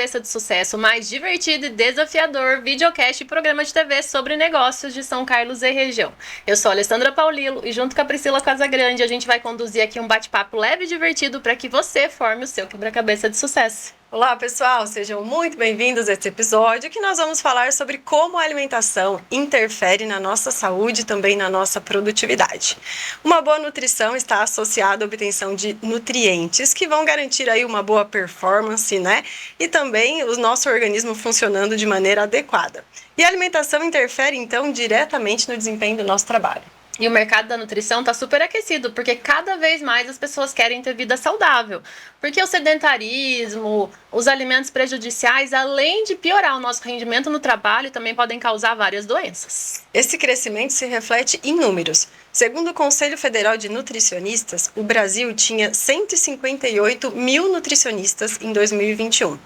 Cabeça de Sucesso, mais divertido e desafiador videocast e programa de TV sobre negócios de São Carlos e região. Eu sou a Alessandra Paulilo e junto com a Priscila Casagrande a gente vai conduzir aqui um bate-papo leve e divertido para que você forme o seu quebra-cabeça de sucesso. Olá pessoal, sejam muito bem-vindos a esse episódio que nós vamos falar sobre como a alimentação interfere na nossa saúde e também na nossa produtividade. Uma boa nutrição está associada à obtenção de nutrientes que vão garantir aí uma boa performance, né? E também o nosso organismo funcionando de maneira adequada. E a alimentação interfere então diretamente no desempenho do nosso trabalho. E o mercado da nutrição está super aquecido, porque cada vez mais as pessoas querem ter vida saudável. Porque o sedentarismo, os alimentos prejudiciais, além de piorar o nosso rendimento no trabalho, também podem causar várias doenças. Esse crescimento se reflete em números. Segundo o Conselho Federal de Nutricionistas, o Brasil tinha 158 mil nutricionistas em 2021.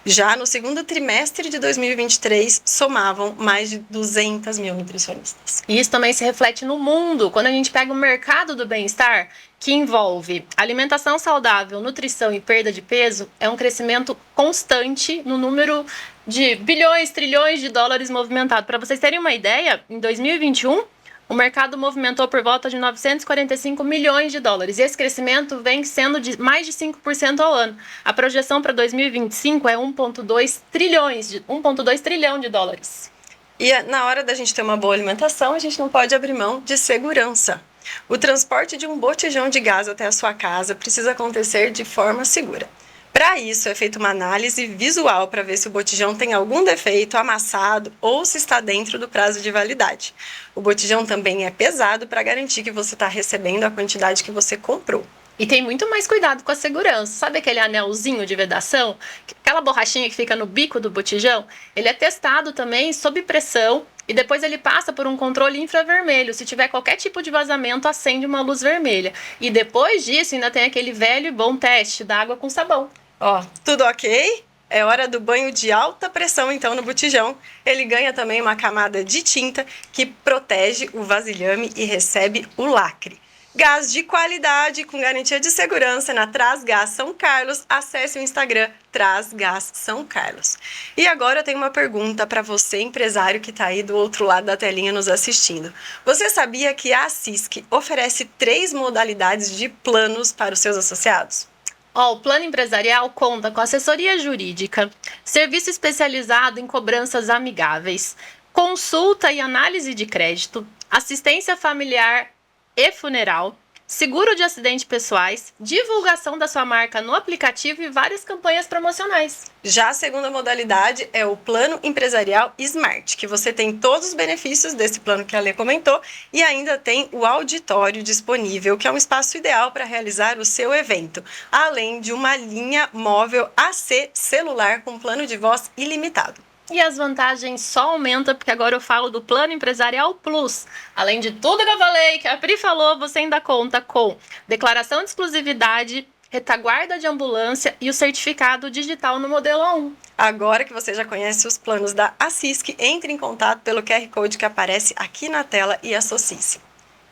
Já no segundo trimestre de 2023, somavam mais de 200 mil nutricionistas. E isso também se reflete no mundo. Quando a gente pega o mercado do bem-estar, que envolve alimentação saudável, nutrição e perda de peso, é um crescimento constante no número de bilhões, trilhões de dólares movimentados. Para vocês terem uma ideia, em 2021, o mercado movimentou por volta de 945 milhões de dólares. E esse crescimento vem sendo de mais de 5% ao ano. A projeção para 2025 é 1,2 trilhão de dólares. E na hora da gente ter uma boa alimentação, a gente não pode abrir mão de segurança. O transporte de um botijão de gás até a sua casa precisa acontecer de forma segura. Para isso, é feita uma análise visual para ver se o botijão tem algum defeito, amassado ou se está dentro do prazo de validade. O botijão também é pesado para garantir que você está recebendo a quantidade que você comprou. E tem muito mais cuidado com a segurança. Sabe aquele anelzinho de vedação? Aquela borrachinha que fica no bico do botijão? Ele é testado também sob pressão e depois ele passa por um controle infravermelho. Se tiver qualquer tipo de vazamento, acende uma luz vermelha. E depois disso ainda tem aquele velho e bom teste da água com sabão. Ó, tudo ok? É hora do banho de alta pressão, então, no botijão. Ele ganha também uma camada de tinta que protege o vasilhame e recebe o lacre. Gás de qualidade com garantia de segurança na Trasgás São Carlos. Acesse o Instagram Trasgás São Carlos. E agora eu tenho uma pergunta para você, empresário que está aí do outro lado da telinha nos assistindo. Você sabia que a Assisc oferece 3 modalidades de planos para os seus associados? O plano empresarial conta com assessoria jurídica, serviço especializado em cobranças amigáveis, consulta e análise de crédito, assistência familiar e funeral, seguro de acidentes pessoais, divulgação da sua marca no aplicativo e várias campanhas promocionais. Já a segunda modalidade é o plano empresarial Smart, que você tem todos os benefícios desse plano que a Lê comentou e ainda tem o auditório disponível, que é um espaço ideal para realizar o seu evento, além de uma linha móvel AC celular com plano de voz ilimitado. E as vantagens só aumentam porque agora eu falo do Plano Empresarial Plus. Além de tudo que eu falei, que a Pri falou, você ainda conta com declaração de exclusividade, retaguarda de ambulância e o certificado digital no modelo A1. Agora que você já conhece os planos da Assisc, entre em contato pelo QR Code que aparece aqui na tela e associe-se.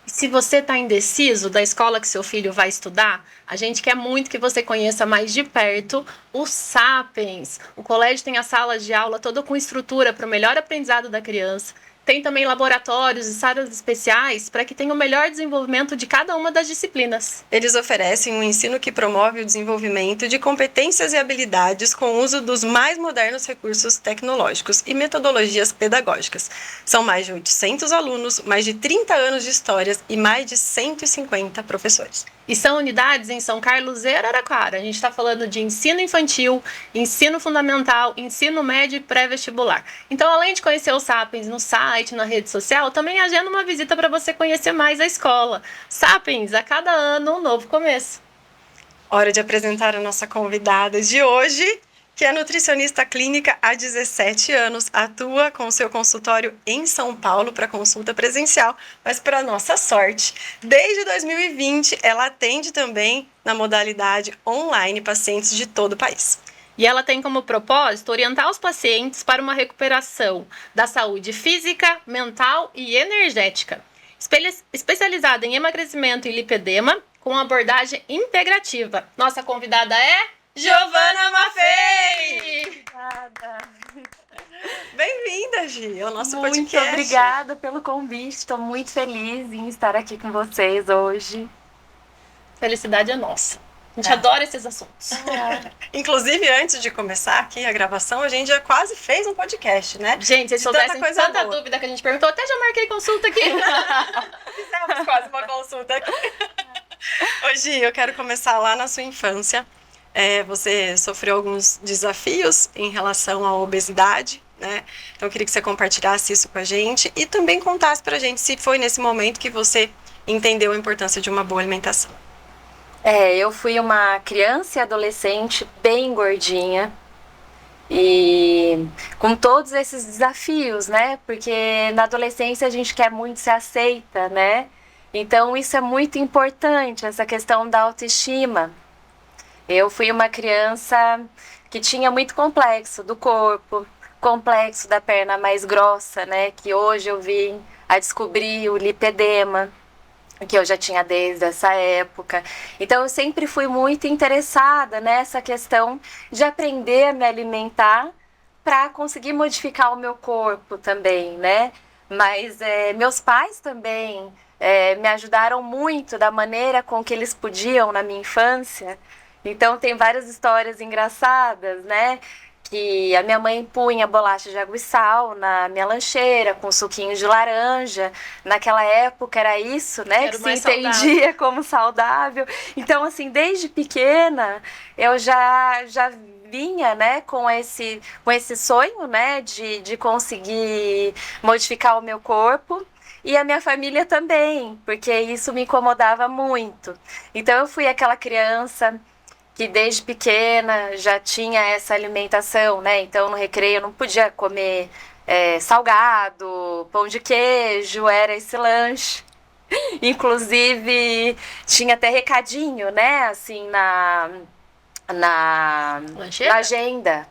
Se você está indeciso da escola que seu filho vai estudar, a gente quer muito que você conheça mais de perto o Sapiens. O colégio tem as salas de aula toda com estrutura para o melhor aprendizado da criança. Tem também laboratórios e salas especiais para que tenha o melhor desenvolvimento de cada uma das disciplinas. Eles oferecem um ensino que promove o desenvolvimento de competências e habilidades com o uso dos mais modernos recursos tecnológicos e metodologias pedagógicas. São mais de 800 alunos, mais de 30 anos de histórias e mais de 150 professores. E são unidades em São Carlos e Araraquara. A gente está falando de ensino infantil, ensino fundamental, ensino médio e pré-vestibular. Então, além de conhecer o Sapiens no site, na rede social, também agenda uma visita para você conhecer mais a escola. Sapiens, a cada ano um novo começo. Hora de apresentar a nossa convidada de hoje, que é nutricionista clínica há 17 anos, atua com seu consultório em São Paulo para consulta presencial, mas para nossa sorte, desde 2020 ela atende também na modalidade online pacientes de todo o país. E ela tem como propósito orientar os pacientes para uma recuperação da saúde física, mental e energética. Especializada em emagrecimento e lipedema, com abordagem integrativa. Nossa convidada é Giovana Maffei! Obrigada. Bem-vinda, Gi, ao nosso Muito podcast. obrigada pelo convite. Estou muito feliz em estar aqui com vocês hoje. Felicidade é nossa. A gente adora esses assuntos. Inclusive, antes de começar aqui a gravação, a gente já quase fez um podcast, né? Gente, vocês De tanta soubessem coisa tanta boa. dúvida que a gente perguntou, até já marquei consulta aqui. Fizemos quase uma consulta aqui. Ô, Gi, eu quero começar lá na sua infância. Você sofreu alguns desafios em relação à obesidade, né? Então, eu queria que você compartilhasse isso com a gente e também contasse pra gente se foi nesse momento que você entendeu a importância de uma boa alimentação. Eu fui uma criança e adolescente bem gordinha e com todos esses desafios, né? Porque na adolescência a gente quer muito ser aceita, né? Então isso é muito importante, essa questão da autoestima. Eu fui uma criança que tinha muito complexo do corpo, complexo da perna mais grossa, né? Que hoje eu vim a descobrir o lipedema, que eu já tinha desde essa época. Então eu sempre fui muito interessada nessa questão de aprender a me alimentar para conseguir modificar o meu corpo também, né? Mas meus pais também me ajudaram muito da maneira com que eles podiam na minha infância. Então tem várias histórias engraçadas, né? Que a minha mãe punha bolacha de água e sal na minha lancheira, com suquinho de laranja. Naquela época era isso, né? Era que se mais entendia saudável. como saudável. Então, assim, desde pequena, eu já vinha, né, com esse sonho, né, de conseguir modificar o meu corpo. E a minha família também, porque isso me incomodava muito. Então, eu fui aquela criança que desde pequena já tinha essa alimentação, né? Então no recreio eu não podia comer salgado, pão de queijo, era esse lanche. Inclusive tinha até recadinho, né? Assim na Lancheira? agenda.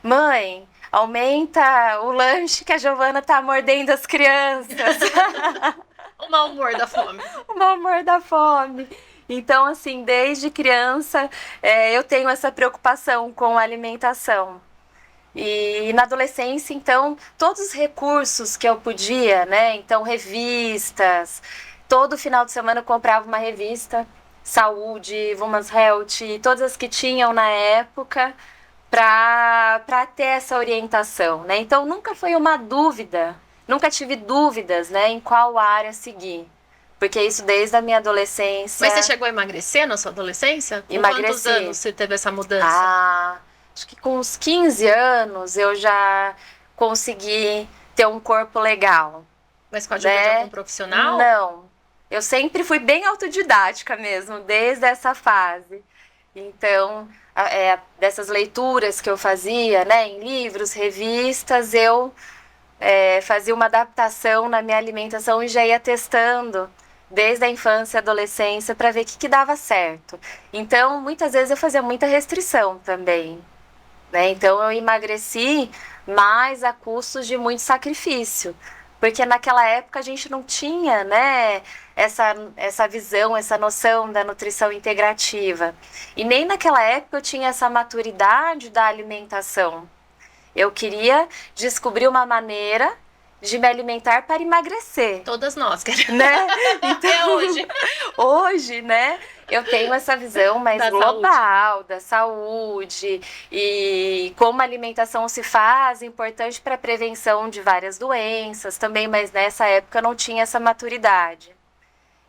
Mãe, aumenta o lanche que a Giovana tá mordendo as crianças. O mau humor da fome. O mau humor da fome. Então, assim, desde criança eu tenho essa preocupação com a alimentação. E na adolescência, então, todos os recursos que eu podia, né? Então, revistas. Todo final de semana eu comprava uma revista, Saúde, Women's Health, todas as que tinham na época, para ter essa orientação, né? Então, nunca foi uma dúvida, nunca tive dúvidas, né, em qual área seguir. Porque isso desde a minha adolescência. Mas você chegou a emagrecer na sua adolescência? Com Emagreci. quantos anos você teve essa mudança? Acho que com uns 15 anos eu já consegui ter um corpo legal. Mas com a ajuda de algum profissional? Não. Eu sempre fui bem autodidática mesmo, desde essa fase. Então, dessas leituras que eu fazia, né, em livros, revistas, eu fazia uma adaptação na minha alimentação e já ia testando desde a infância e adolescência para ver o que dava certo. Então, muitas vezes eu fazia muita restrição também, né? Então, eu emagreci, mas a custos de muito sacrifício. Porque naquela época a gente não tinha, né, essa visão, essa noção da nutrição integrativa. E nem naquela época eu tinha essa maturidade da alimentação. Eu queria descobrir uma maneira de me alimentar para emagrecer. Todas nós queremos. Né? Então, Até hoje. Hoje, né, eu tenho essa visão mais Da global da saúde e como a alimentação se faz importante para a prevenção de várias doenças também, mas nessa época eu não tinha essa maturidade.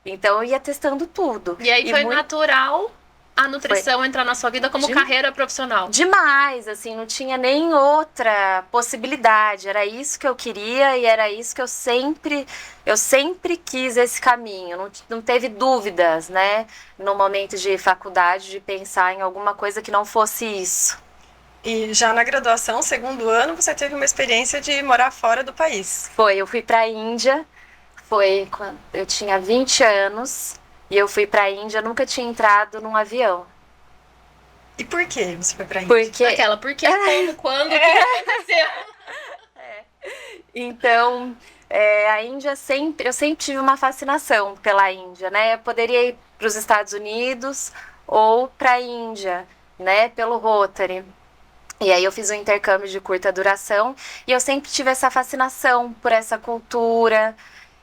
Então eu ia testando tudo. E aí foi muito natural a nutrição entrar na sua vida como carreira profissional? Demais, assim, não tinha nem outra possibilidade. Era isso que eu queria e era isso que eu sempre quis esse caminho. Não teve dúvidas, né, no momento de faculdade, de pensar em alguma coisa que não fosse isso. E já na graduação, segundo ano, você teve uma experiência de morar fora do país. Eu fui para a Índia, foi quando eu tinha 20 anos. E eu fui pra Índia, nunca tinha entrado num avião. E por que você foi pra Índia? Porque... Por que, como, quando, o que aconteceu? Então, a Índia eu sempre tive uma fascinação pela Índia, né? Eu poderia ir para os Estados Unidos ou para a Índia, né, pelo Rotary. E aí eu fiz um intercâmbio de curta duração e eu sempre tive essa fascinação por essa cultura.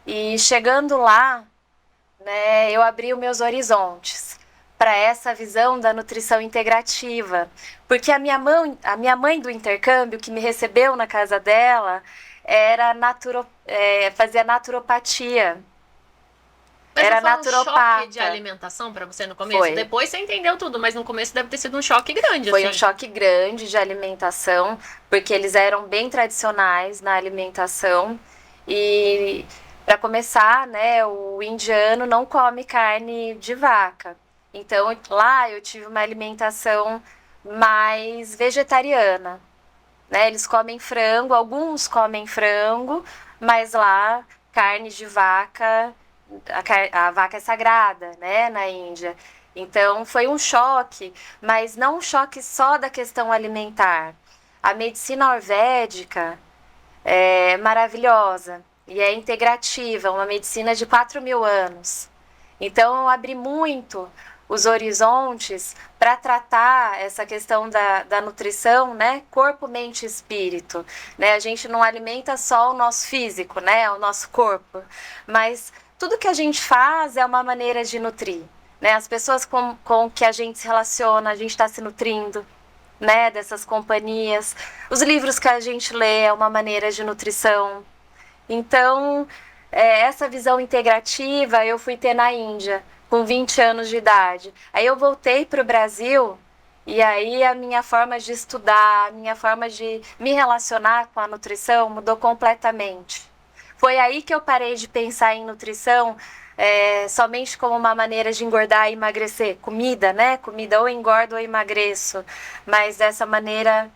E chegando lá, né, eu abri os meus horizontes para essa visão da nutrição integrativa, porque a minha mãe do intercâmbio que me recebeu na casa dela era fazia naturopatia. Mas Era não foi um naturopata. choque de alimentação para você no começo? Foi. Depois você entendeu tudo, mas no começo deve ter sido um choque grande, Foi assim. um choque grande de alimentação, porque eles eram bem tradicionais na alimentação. E para começar, né, o indiano não come carne de vaca. Então lá eu tive uma alimentação mais vegetariana, né? Eles comem frango, alguns comem frango, mas lá carne de vaca, a vaca é sagrada, né, na Índia. Então foi um choque, mas não um choque só da questão alimentar. A medicina ayurvédica é maravilhosa e é integrativa, uma medicina de 4.000 anos. Então eu abri muito os horizontes para tratar essa questão da nutrição, né? Corpo, mente e espírito. Né? A gente não alimenta só o nosso físico, né? O nosso corpo, mas tudo que a gente faz é uma maneira de nutrir. Né? As pessoas com que a gente se relaciona, a gente está se nutrindo, né? Dessas companhias. Os livros que a gente lê é uma maneira de nutrição. Então, essa visão integrativa eu fui ter na Índia, com 20 anos de idade. Aí eu voltei para o Brasil e aí a minha forma de estudar, a minha forma de me relacionar com a nutrição mudou completamente. Foi aí que eu parei de pensar em nutrição somente como uma maneira de engordar e emagrecer. Comida, né? Comida ou engordo ou emagreço. Mas dessa maneira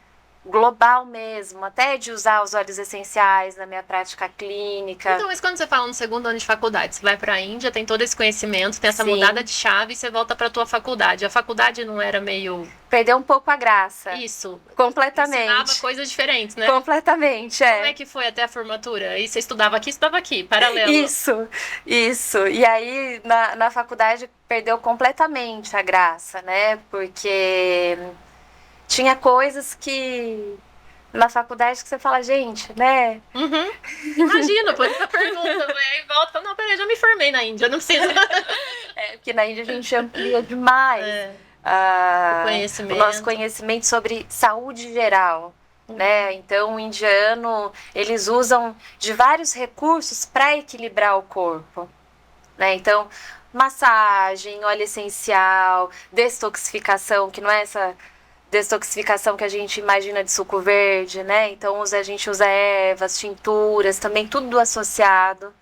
global mesmo, até de usar os óleos essenciais na minha prática clínica. Então, mas quando você fala no segundo ano de faculdade, você vai para a Índia, tem todo esse conhecimento, tem essa Sim. mudada de chave e você volta para tua faculdade. A faculdade não era meio... Perdeu um pouco a graça. Isso. Completamente. Ensinava coisas diferentes, né? Completamente, Como é que foi até a formatura? Aí você estudava aqui, paralelo. Isso. E aí, na faculdade, perdeu completamente a graça, né? Porque tinha coisas que na faculdade que você fala, gente, né? Uhum. Imagina, por essa pergunta. Aí volta e fala, não, peraí, já me formei na Índia, não precisa. Porque na Índia a gente amplia demais o nosso conhecimento sobre saúde geral. Né? Então, o indiano, eles usam de vários recursos para equilibrar o corpo. Né? Então, massagem, óleo essencial, detoxificação, que não é essa detoxificação que a gente imagina de suco verde, né? Então a gente usa ervas, tinturas, também tudo associado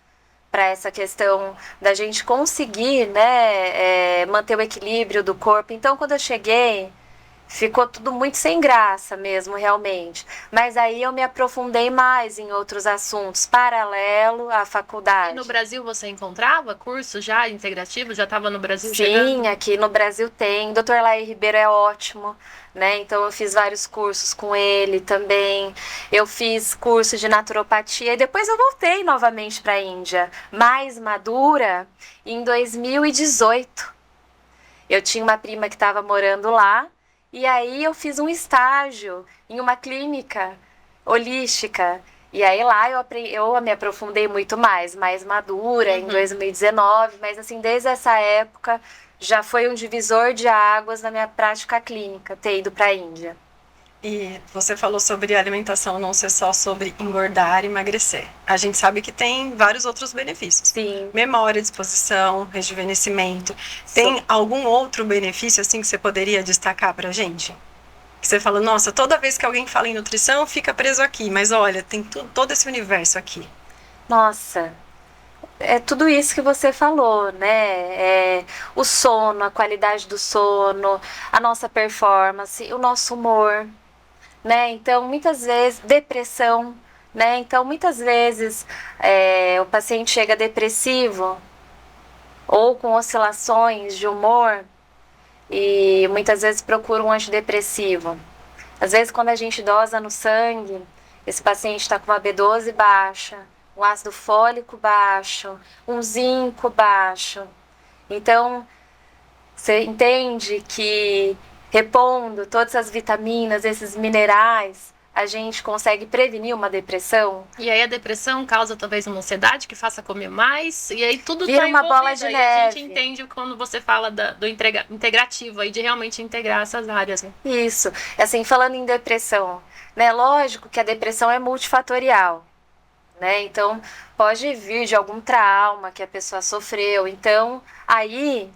para essa questão da gente conseguir, né, manter o equilíbrio do corpo. Então, quando eu cheguei, ficou tudo muito sem graça mesmo, realmente. Mas aí eu me aprofundei mais em outros assuntos, paralelo à faculdade. E no Brasil você encontrava cursos já integrativos? Já estava no Brasil? Sim, chegando? Aqui no Brasil tem. O Dr. Laí Ribeiro é ótimo, né? Então eu fiz vários cursos com ele também. Eu fiz curso de naturopatia e depois eu voltei novamente para a Índia, mais madura, em 2018. Eu tinha uma prima que estava morando lá. E aí eu fiz um estágio em uma clínica holística. E aí lá eu me aprofundei muito mais madura, em 2019. Mas assim, desde essa época já foi um divisor de águas na minha prática clínica, ter ido para a Índia. E você falou sobre alimentação não ser só sobre engordar e emagrecer. A gente sabe que tem vários outros benefícios. Sim. Memória, disposição, rejuvenescimento. Tem algum outro benefício assim que você poderia destacar pra gente? Que você fala, nossa, toda vez que alguém fala em nutrição, fica preso aqui. Mas olha, tem todo esse universo aqui. Nossa, é tudo isso que você falou, né? O sono, a qualidade do sono, a nossa performance, o nosso humor. Né? Então, muitas vezes, depressão, né? Então, muitas vezes, o paciente chega depressivo ou com oscilações de humor e muitas vezes procura um antidepressivo. Às vezes, quando a gente dosa no sangue, esse paciente está com uma B12 baixa, um ácido fólico baixo, um zinco baixo. Então, Você entende que repondo todas as vitaminas, esses minerais, a gente consegue prevenir uma depressão? E aí a depressão causa talvez uma ansiedade que faça comer mais, e aí tudo Vira tá uma envolvido. bola de Aí a gente neve. entende quando você fala do integrativo, aí de realmente integrar essas áreas, né? Isso. Assim, falando em depressão, né? Lógico que a depressão é multifatorial, né? Então, pode vir de algum trauma que a pessoa sofreu. Então, aí,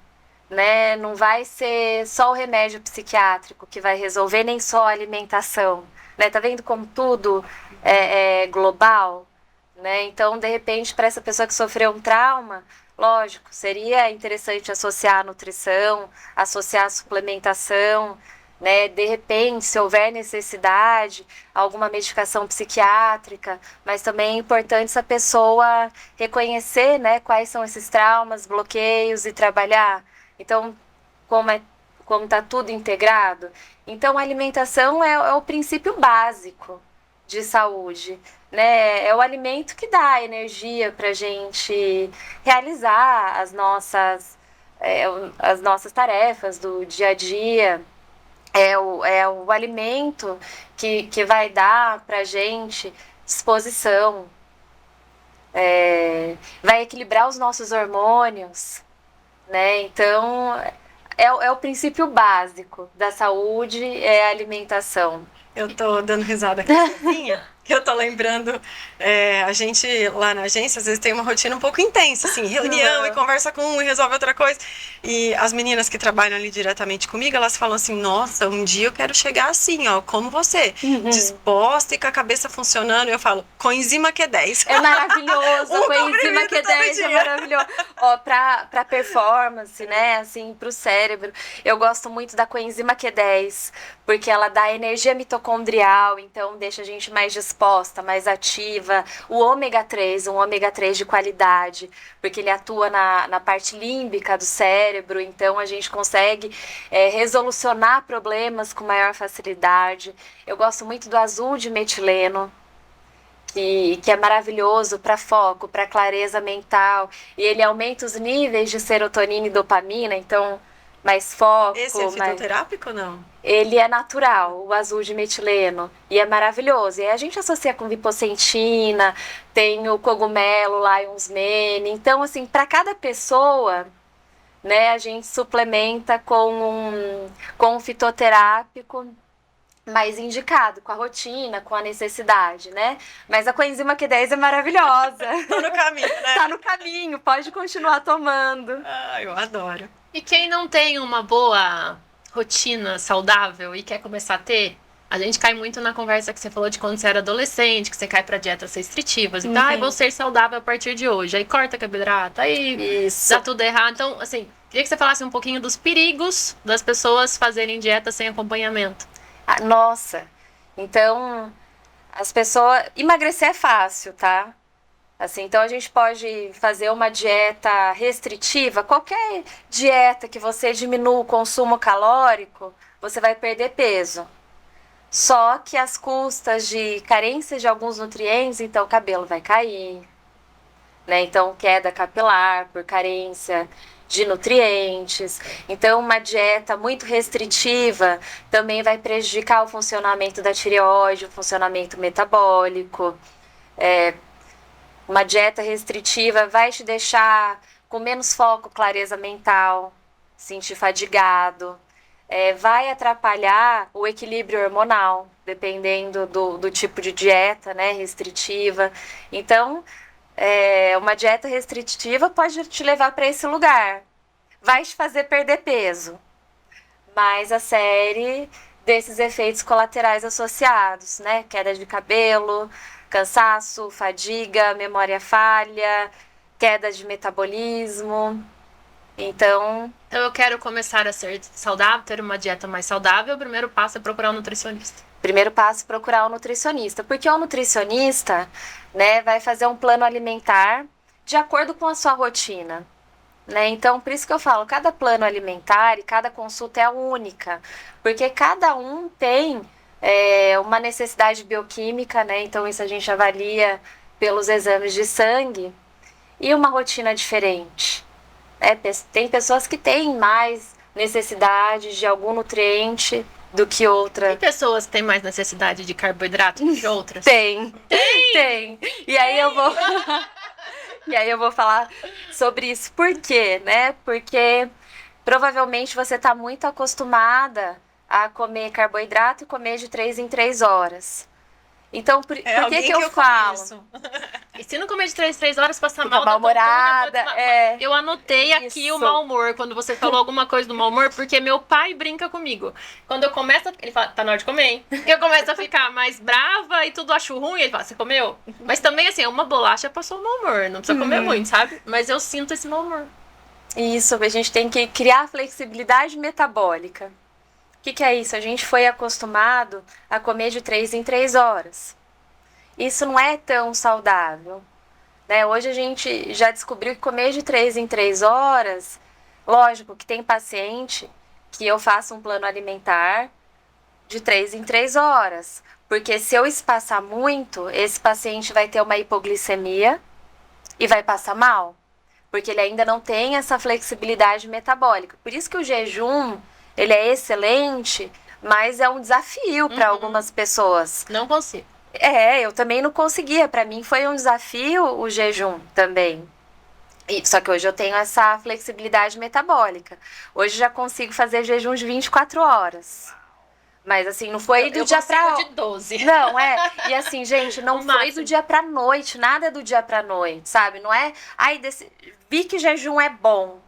né, não vai ser só o remédio psiquiátrico que vai resolver, nem só a alimentação, né? Tá vendo como tudo é global, né? Então, de repente, para essa pessoa que sofreu um trauma, lógico, seria interessante associar a nutrição, associar a suplementação, né? De repente, se houver necessidade, alguma medicação psiquiátrica, mas também é importante essa pessoa reconhecer, né, quais são esses traumas, bloqueios e trabalhar. Então, como está tudo integrado, então a alimentação é o princípio básico de saúde, né? É o alimento que dá energia para a gente realizar as nossas tarefas do dia a dia. É o alimento que vai dar pra gente disposição, vai equilibrar os nossos hormônios, né? Então, é o princípio básico da saúde, é a alimentação. Eu tô dando risada aqui sozinha, que eu tô lembrando, a gente lá na agência às vezes tem uma rotina um pouco intensa, assim, reunião e conversa com um e resolve outra coisa. E as meninas que trabalham ali diretamente comigo, elas falam assim, nossa, um dia eu quero chegar assim, ó, como você, disposta e com a cabeça funcionando. Eu falo, coenzima Q10. É maravilhoso, Um coenzima comprimido todo Q10 é dia. maravilhoso. Ó, pra performance, né, assim, pro cérebro, eu gosto muito da coenzima Q10, porque ela dá energia mitocondrial, então deixa a gente mais disposta, mais ativa. O ômega 3, um ômega 3 de qualidade, porque ele atua na parte límbica do cérebro, então a gente consegue resolucionar problemas com maior facilidade. Eu gosto muito do azul de metileno, que é maravilhoso para foco, para clareza mental, e ele aumenta os níveis de serotonina e dopamina, então mais foco. Esse é fitoterápico ou não? Ele é natural, o azul de metileno, e é maravilhoso. E a gente associa com lipocentina, tem o cogumelo Lion's Mane. Então, assim, para cada pessoa, né, a gente suplementa com um fitoterápico mais indicado, com a rotina, com a necessidade, né? Mas a coenzima Q10 é maravilhosa. Tô no caminho, né? Tá no caminho, pode continuar tomando. Ah, eu adoro. E quem não tem uma boa rotina saudável e quer começar a ter, a gente cai muito na conversa que você falou de quando você era adolescente, que você cai pra dietas restritivas e tal, vou ser saudável a partir de hoje. Aí corta carboidrato, aí Isso. dá tudo errado. Então, assim, queria que você falasse um pouquinho dos perigos das pessoas fazerem dieta sem acompanhamento. Ah, nossa, então as pessoas... Emagrecer é fácil, tá? Assim, então a gente pode fazer uma dieta restritiva, qualquer dieta que você diminua o consumo calórico, você vai perder peso. Só que às custas de carência de alguns nutrientes, então o cabelo vai cair, né? Então queda capilar por carência de nutrientes. Então uma dieta muito restritiva também vai prejudicar o funcionamento da tireoide, o funcionamento metabólico. Uma dieta restritiva vai te deixar com menos foco, clareza mental, sentir fadigado. Vai atrapalhar o equilíbrio hormonal, dependendo do tipo de dieta, né, restritiva. Então, uma dieta restritiva pode te levar para esse lugar. Vai te fazer perder peso. Mas a série desses efeitos colaterais associados, né? Queda de cabelo, cansaço, fadiga, memória falha, queda de metabolismo. Então eu quero começar a ser saudável, ter uma dieta mais saudável. O primeiro passo é procurar um nutricionista. Primeiro passo é procurar um nutricionista, porque o nutricionista, né, vai fazer um plano alimentar de acordo com a sua rotina, né? Então, por isso que eu falo, cada plano alimentar e cada consulta é única, porque cada um tem uma necessidade bioquímica, né? Então isso a gente avalia pelos exames de sangue e uma rotina diferente. Tem pessoas que têm mais necessidade de algum nutriente do que outra. Tem pessoas que têm mais necessidade de carboidrato que outras? Tem. E aí eu vou E aí eu vou falar sobre isso. Por quê, né? Porque provavelmente você está muito acostumada a comer carboidrato e comer de 3 em 3 horas. Então, por que eu falo? E se não comer de 3 horas, passar Fica mal, mal-humorada. Eu anotei aqui o mau humor, quando você falou alguma coisa do mau humor, porque meu pai brinca comigo. Quando eu começo, ele fala, tá na hora de comer, hein? Eu começo a ficar mais brava e tudo acho ruim, ele fala, você comeu? Mas também, assim, uma bolacha passou o mau humor, não precisa comer muito, sabe? Mas eu sinto esse mau humor. Isso, a gente tem que criar flexibilidade metabólica. O que é isso? A gente foi acostumado a comer de 3 em 3 horas. Isso não é tão saudável, né? Hoje a gente já descobriu que comer de 3 em 3 horas, lógico que tem paciente que eu faço um plano alimentar de 3 em 3 horas. Porque se eu espaçar muito, esse paciente vai ter uma hipoglicemia e vai passar mal. Porque ele ainda não tem essa flexibilidade metabólica. Por isso que o jejum, ele é excelente, mas é um desafio para algumas pessoas. Não consigo. Eu também não conseguia. Para mim foi um desafio o jejum também. Só que hoje eu tenho essa flexibilidade metabólica. Hoje já consigo fazer jejum de 24 horas. Mas assim, não foi do dia pra... de 12. Não, E assim, gente, não foi do dia pra noite. Nada é do dia pra noite, sabe? Não é... vi que jejum é bom.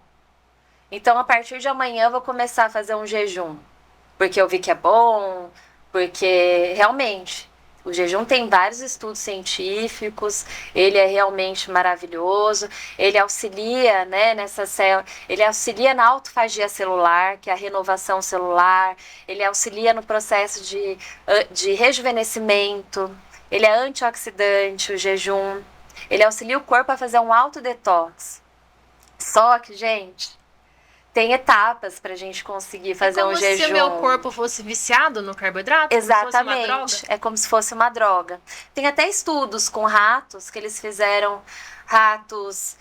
Então, a partir de amanhã, eu vou começar a fazer um jejum. Porque eu vi que é bom, porque realmente o jejum tem vários estudos científicos, ele é realmente maravilhoso, ele auxilia, né, ele auxilia na autofagia celular, que é a renovação celular, ele auxilia no processo de rejuvenescimento, ele é antioxidante, o jejum, ele auxilia o corpo a fazer um autodetox. Só que, gente, tem etapas pra gente conseguir fazer um jejum. É como se o meu corpo fosse viciado no carboidrato? Exatamente. É como se fosse uma droga. Tem até estudos com ratos, que eles fizeram ratos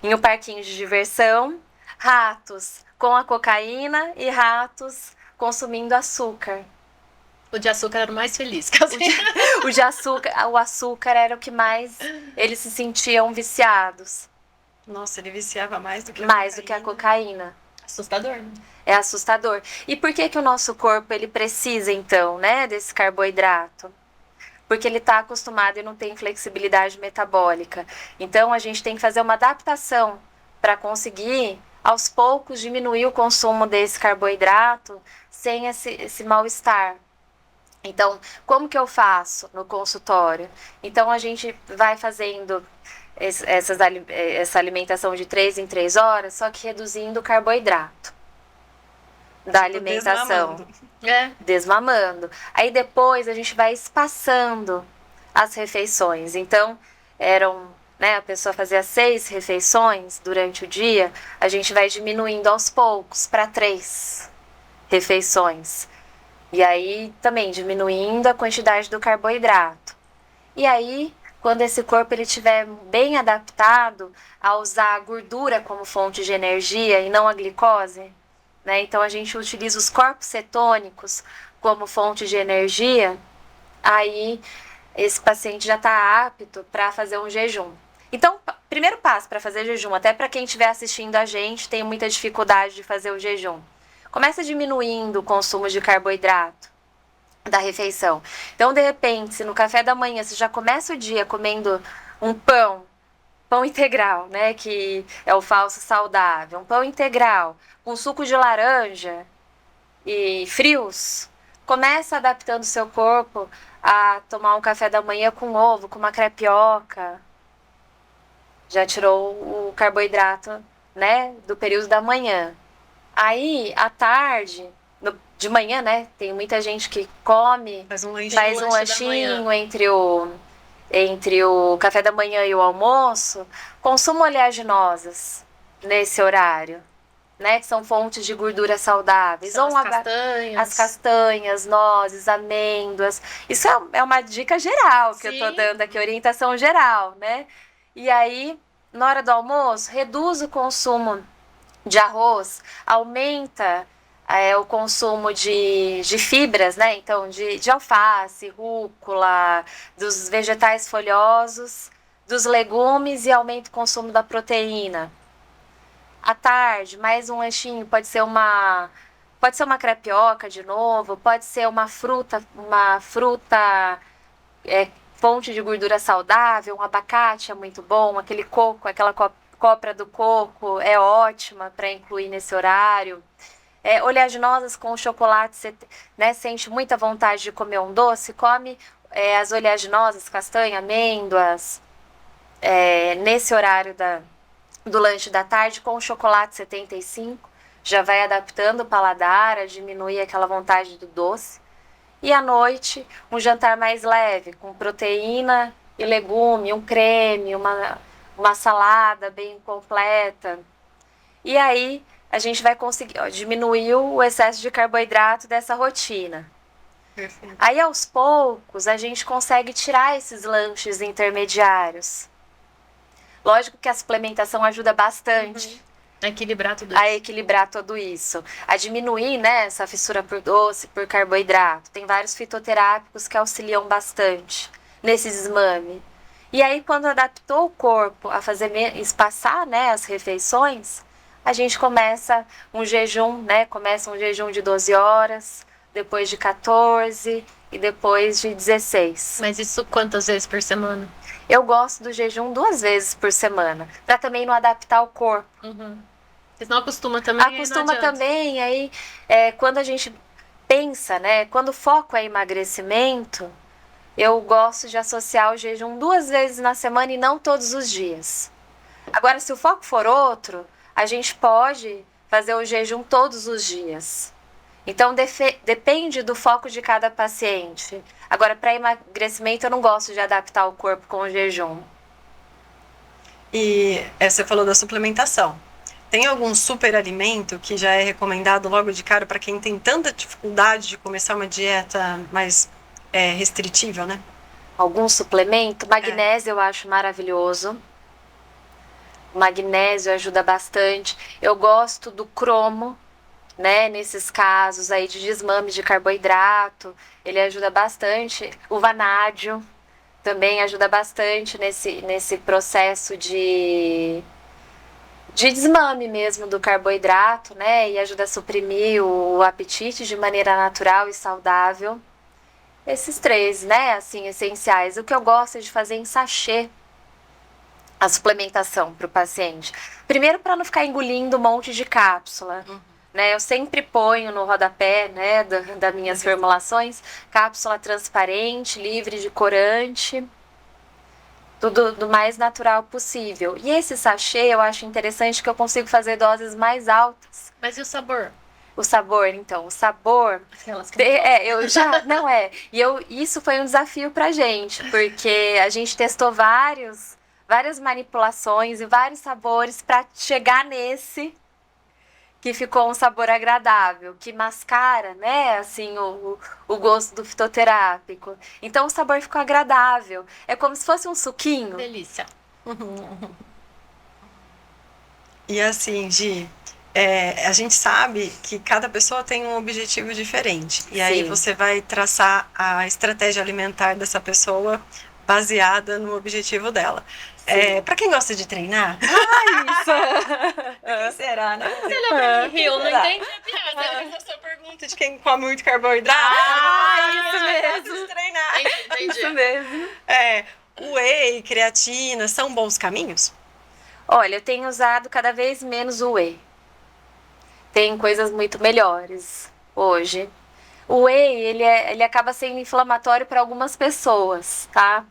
em um parquinho de diversão, ratos com a cocaína e ratos consumindo açúcar. O de açúcar era o mais feliz. O açúcar era o que mais eles se sentiam viciados. Nossa, ele viciava mais do que a cocaína. Assustador, né? É assustador. E por que o nosso corpo ele precisa, então, né, desse carboidrato? Porque ele está acostumado e não tem flexibilidade metabólica. Então, a gente tem que fazer uma adaptação para conseguir, aos poucos, diminuir o consumo desse carboidrato sem esse mal-estar. Então, como que eu faço no consultório? Então, a gente vai fazendo essa alimentação de 3 em 3 horas, só que reduzindo o carboidrato da alimentação. Desmamando. Aí depois a gente vai espaçando as refeições. Então, a pessoa fazia 6 refeições durante o dia, a gente vai diminuindo aos poucos para 3 refeições. E aí também diminuindo a quantidade do carboidrato. E aí, quando esse corpo ele estiver bem adaptado a usar a gordura como fonte de energia e não a glicose, né? Então a gente utiliza os corpos cetônicos como fonte de energia, aí esse paciente já está apto para fazer um jejum. Então, primeiro passo para fazer jejum, até para quem estiver assistindo a gente, tem muita dificuldade de fazer o jejum. Começa diminuindo o consumo de carboidrato da refeição. Então, de repente, se no café da manhã você já começa o dia comendo um pão integral, né, que é o falso saudável, um pão integral, com suco de laranja e frios, começa adaptando o seu corpo a tomar um café da manhã com ovo, com uma crepioca. Já tirou o carboidrato, né, do período da manhã. Aí, à tarde, de manhã, né? Tem muita gente que come, faz um lanchinho entre o café da manhã e o almoço. Consuma oleaginosas nesse horário, né? Que são fontes de gordura saudáveis. São as castanhas, nozes, amêndoas. Isso é uma dica geral que eu tô dando aqui, orientação geral, né? E aí, na hora do almoço, reduz o consumo de arroz aumenta o consumo de fibras, né? Então, de alface, rúcula, dos vegetais folhosos, dos legumes e aumenta o consumo da proteína. À tarde, mais um lanchinho, pode ser uma crepioca de novo, pode ser uma fruta fonte de gordura saudável, um abacate é muito bom, aquele coco, aquela cópra do coco é ótima para incluir nesse horário. Oleaginosas com chocolate, você, né, sente muita vontade de comer um doce, come as oleaginosas, castanha, amêndoas, nesse horário do lanche da tarde com o chocolate 75, já vai adaptando o paladar, a diminuir aquela vontade do doce. E à noite, um jantar mais leve, com proteína e legume, um creme, uma salada bem completa. E aí, a gente vai conseguir diminuir o excesso de carboidrato dessa rotina. Perfeito. Aí, aos poucos, a gente consegue tirar esses lanches intermediários. Lógico que a suplementação ajuda bastante. Equilibrar tudo isso. A equilibrar tudo isso. A diminuir, né, essa fissura por doce, por carboidrato. Tem vários fitoterápicos que auxiliam bastante nesse desmame. E aí, quando adaptou o corpo a fazer espaçar, né, as refeições, a gente começa um jejum, né? Começa um jejum de 12 horas, depois de 14 e depois de 16. Mas isso quantas vezes por semana? Eu gosto do jejum 2 vezes por semana, para também não adaptar o corpo. Porque senão acostuma também. Acostuma também, aí quando a gente pensa, né? Quando o foco é emagrecimento, eu gosto de associar o jejum 2 vezes na semana e não todos os dias. Agora, se o foco for outro, a gente pode fazer o jejum todos os dias. Então, depende do foco de cada paciente. Agora, para emagrecimento, eu não gosto de adaptar o corpo com o jejum. E você falou da suplementação. Tem algum superalimento que já é recomendado logo de cara para quem tem tanta dificuldade de começar uma dieta mais restritiva, né? Algum suplemento? Magnésio eu acho maravilhoso. O magnésio ajuda bastante. Eu gosto do cromo, né? Nesses casos aí de desmame de carboidrato, ele ajuda bastante. O vanádio também ajuda bastante nesse processo de desmame mesmo do carboidrato, né? E ajuda a suprimir o apetite de maneira natural e saudável. Esses 3, né? Assim, essenciais. O que eu gosto é de fazer em sachê a suplementação para o paciente. Primeiro, para não ficar engolindo um monte de cápsula. Né? Eu sempre ponho no rodapé, né, das minhas formulações, cápsula transparente, livre de corante. Tudo do mais natural possível. E esse sachê eu acho interessante que eu consigo fazer doses mais altas. Mas e o sabor? O sabor, então, o sabor. Aquelas que eu já. Não é. Isso foi um desafio pra gente, porque a gente testou várias manipulações e vários sabores para chegar nesse que ficou um sabor agradável, que mascara, né, assim, o gosto do fitoterápico. Então o sabor ficou agradável. É como se fosse um suquinho. delícia. E assim, Gi, a gente sabe que cada pessoa tem um objetivo diferente. E aí Sim. você vai traçar a estratégia alimentar dessa pessoa baseada no objetivo dela. Para quem gosta de treinar, quem será, né? Você olhou pra mim, Rio, não entendi a piada. Essa é a sua pergunta de quem come muito carboidrato. isso mesmo. Precisa treinar. Entendi. Isso mesmo. Whey, creatina, são bons caminhos? Olha, eu tenho usado cada vez menos o whey. Tem coisas muito melhores hoje. O whey, ele acaba sendo inflamatório para algumas pessoas, tá?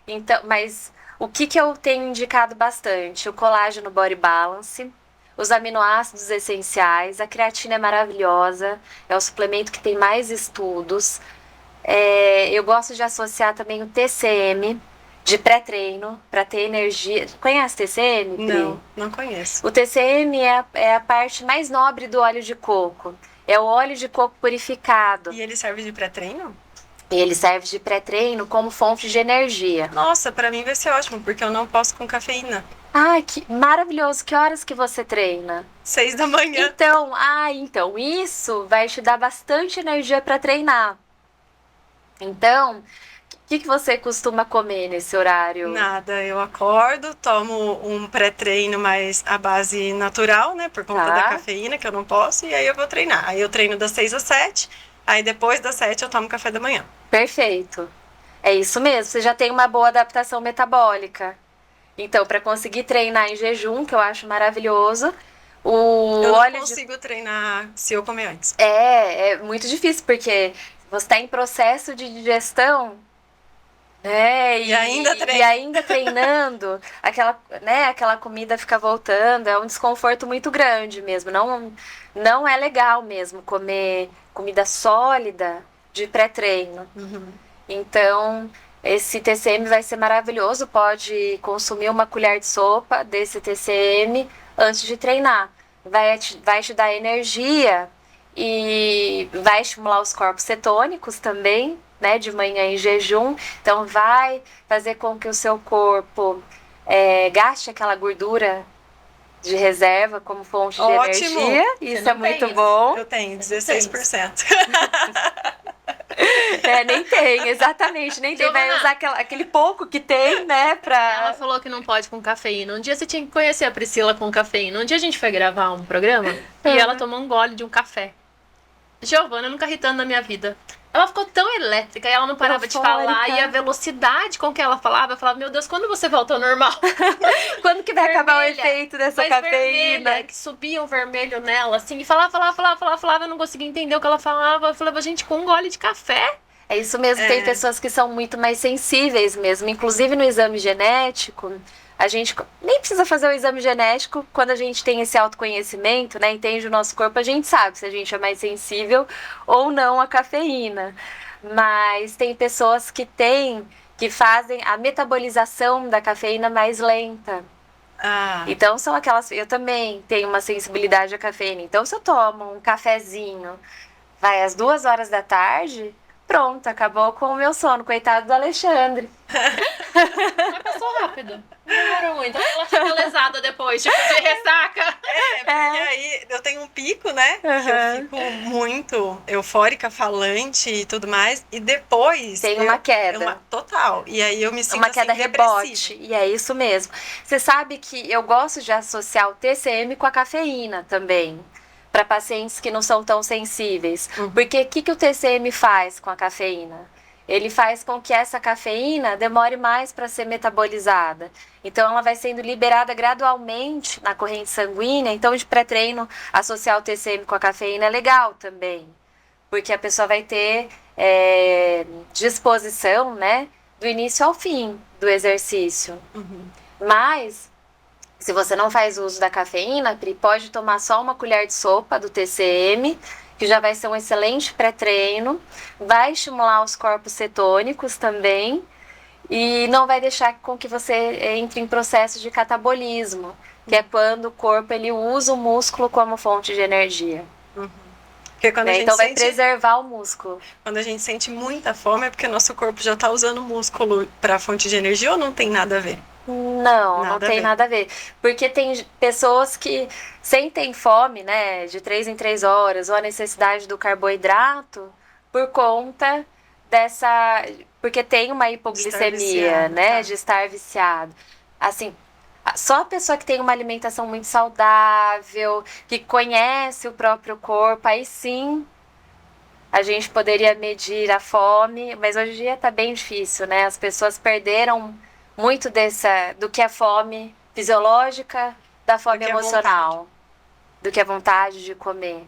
Então, mas o que eu tenho indicado bastante? O colágeno Body Balance, os aminoácidos essenciais, a creatina é maravilhosa, é o suplemento que tem mais estudos. Eu gosto de associar também o TCM de pré-treino, para ter energia. Conhece TCM, Pri? Não conheço. O TCM é a parte mais nobre do óleo de coco. É o óleo de coco purificado. E ele serve de pré-treino? Ele serve de pré-treino como fonte de energia. Nossa, pra mim vai ser ótimo, porque eu não posso com cafeína. Ai, que maravilhoso. Que horas que você treina? 6 da manhã. Então, isso vai te dar bastante energia para treinar. Então, o que você costuma comer nesse horário? Nada, eu acordo, tomo um pré-treino mais à base natural, né? Por conta Tá. da cafeína, que eu não posso, e aí eu vou treinar. Aí eu treino das 6 às 7, aí depois das 7 eu tomo café da manhã. Perfeito. É isso mesmo, você já tem uma boa adaptação metabólica. Então, para conseguir treinar em jejum, que eu acho maravilhoso, o Eu não óleo de consigo treinar se eu comer antes. É muito difícil, porque você está em processo de digestão, né? E ainda treina. E ainda treinando, aquela comida fica voltando, é um desconforto muito grande mesmo. Não é legal mesmo comer comida sólida de pré-treino. Então, esse TCM vai ser maravilhoso. Pode consumir uma colher de sopa desse TCM antes de treinar. Vai te dar energia e vai estimular os corpos cetônicos também, né, de manhã em jejum. Então, vai fazer com que o seu corpo gaste aquela gordura de reserva como fonte de Ótimo. energia. Isso é muito bom. Eu tenho 16%. Nem tem, exatamente, nem tem. Vai Giovana. usar aquele pouco que tem, né, Ela pra... falou que não pode com cafeína. Um dia você tinha que conhecer a Priscila com cafeína. Um dia a gente foi gravar um programa e ela tomou um gole de um café. Giovana, eu nunca ri tanto na minha vida. Ela ficou tão elétrica e ela não parava de Eufórica. falar. E a velocidade com que ela falava, eu falava, meu Deus, quando você volta ao normal? Quando que vai acabar o Vermelha, efeito dessa Mas cafeína? vermelha, que subia um vermelho nela, assim, e falava, eu não conseguia entender o que ela falava. Eu falava, gente, com um gole de café? É isso mesmo, tem pessoas que são muito mais sensíveis mesmo. Inclusive no exame genético, a gente nem precisa fazer o exame genético quando a gente tem esse autoconhecimento, né? Entende o nosso corpo, a gente sabe se a gente é mais sensível ou não à cafeína. Mas tem pessoas que fazem a metabolização da cafeína mais lenta. Então são aquelas. Eu também tenho uma sensibilidade à cafeína. Então, se eu tomo um cafezinho, vai às 2 horas da tarde, pronto, acabou com o meu sono. Coitado do Alexandre. Mas passou rápido. Não demorou muito. Ela fica lesada depois, tipo, de ressaca. Porque aí eu tenho um pico, né? Que eu fico muito eufórica, falante e tudo mais. E depois. Tem uma queda. Total. E aí eu me sinto Uma queda assim, rebote. depressiva. E é isso mesmo. Você sabe que eu gosto de associar o TCM com a cafeína também. Para pacientes que não são tão sensíveis. Porque o que o TCM faz com a cafeína? Ele faz com que essa cafeína demore mais para ser metabolizada. Então, ela vai sendo liberada gradualmente na corrente sanguínea. Então, de pré-treino, associar o TCM com a cafeína é legal também. Porque a pessoa vai ter disposição, né, do início ao fim do exercício. Mas, se você não faz uso da cafeína, Pri, pode tomar só uma colher de sopa do TCM, que já vai ser um excelente pré-treino, vai estimular os corpos cetônicos também e não vai deixar com que você entre em processo de catabolismo, que é quando o corpo ele usa o músculo como fonte de energia. Porque quando a gente Então vai sente, preservar o músculo. quando a gente sente muita fome é porque nosso corpo já está usando o músculo para fonte de energia ou não tem nada a ver? Não tem nada a ver. Porque tem pessoas que sentem fome, né, de 3 em 3 horas, ou a necessidade do carboidrato por conta dessa... Porque tem uma hipoglicemia, viciado, né, tá. de estar viciado. Assim, só a pessoa que tem uma alimentação muito saudável, que conhece o próprio corpo, aí sim a gente poderia medir a fome, mas hoje em dia tá bem difícil, né? As pessoas perderam muito do que é fome fisiológica, da fome Do que é emocional, do que é vontade de comer.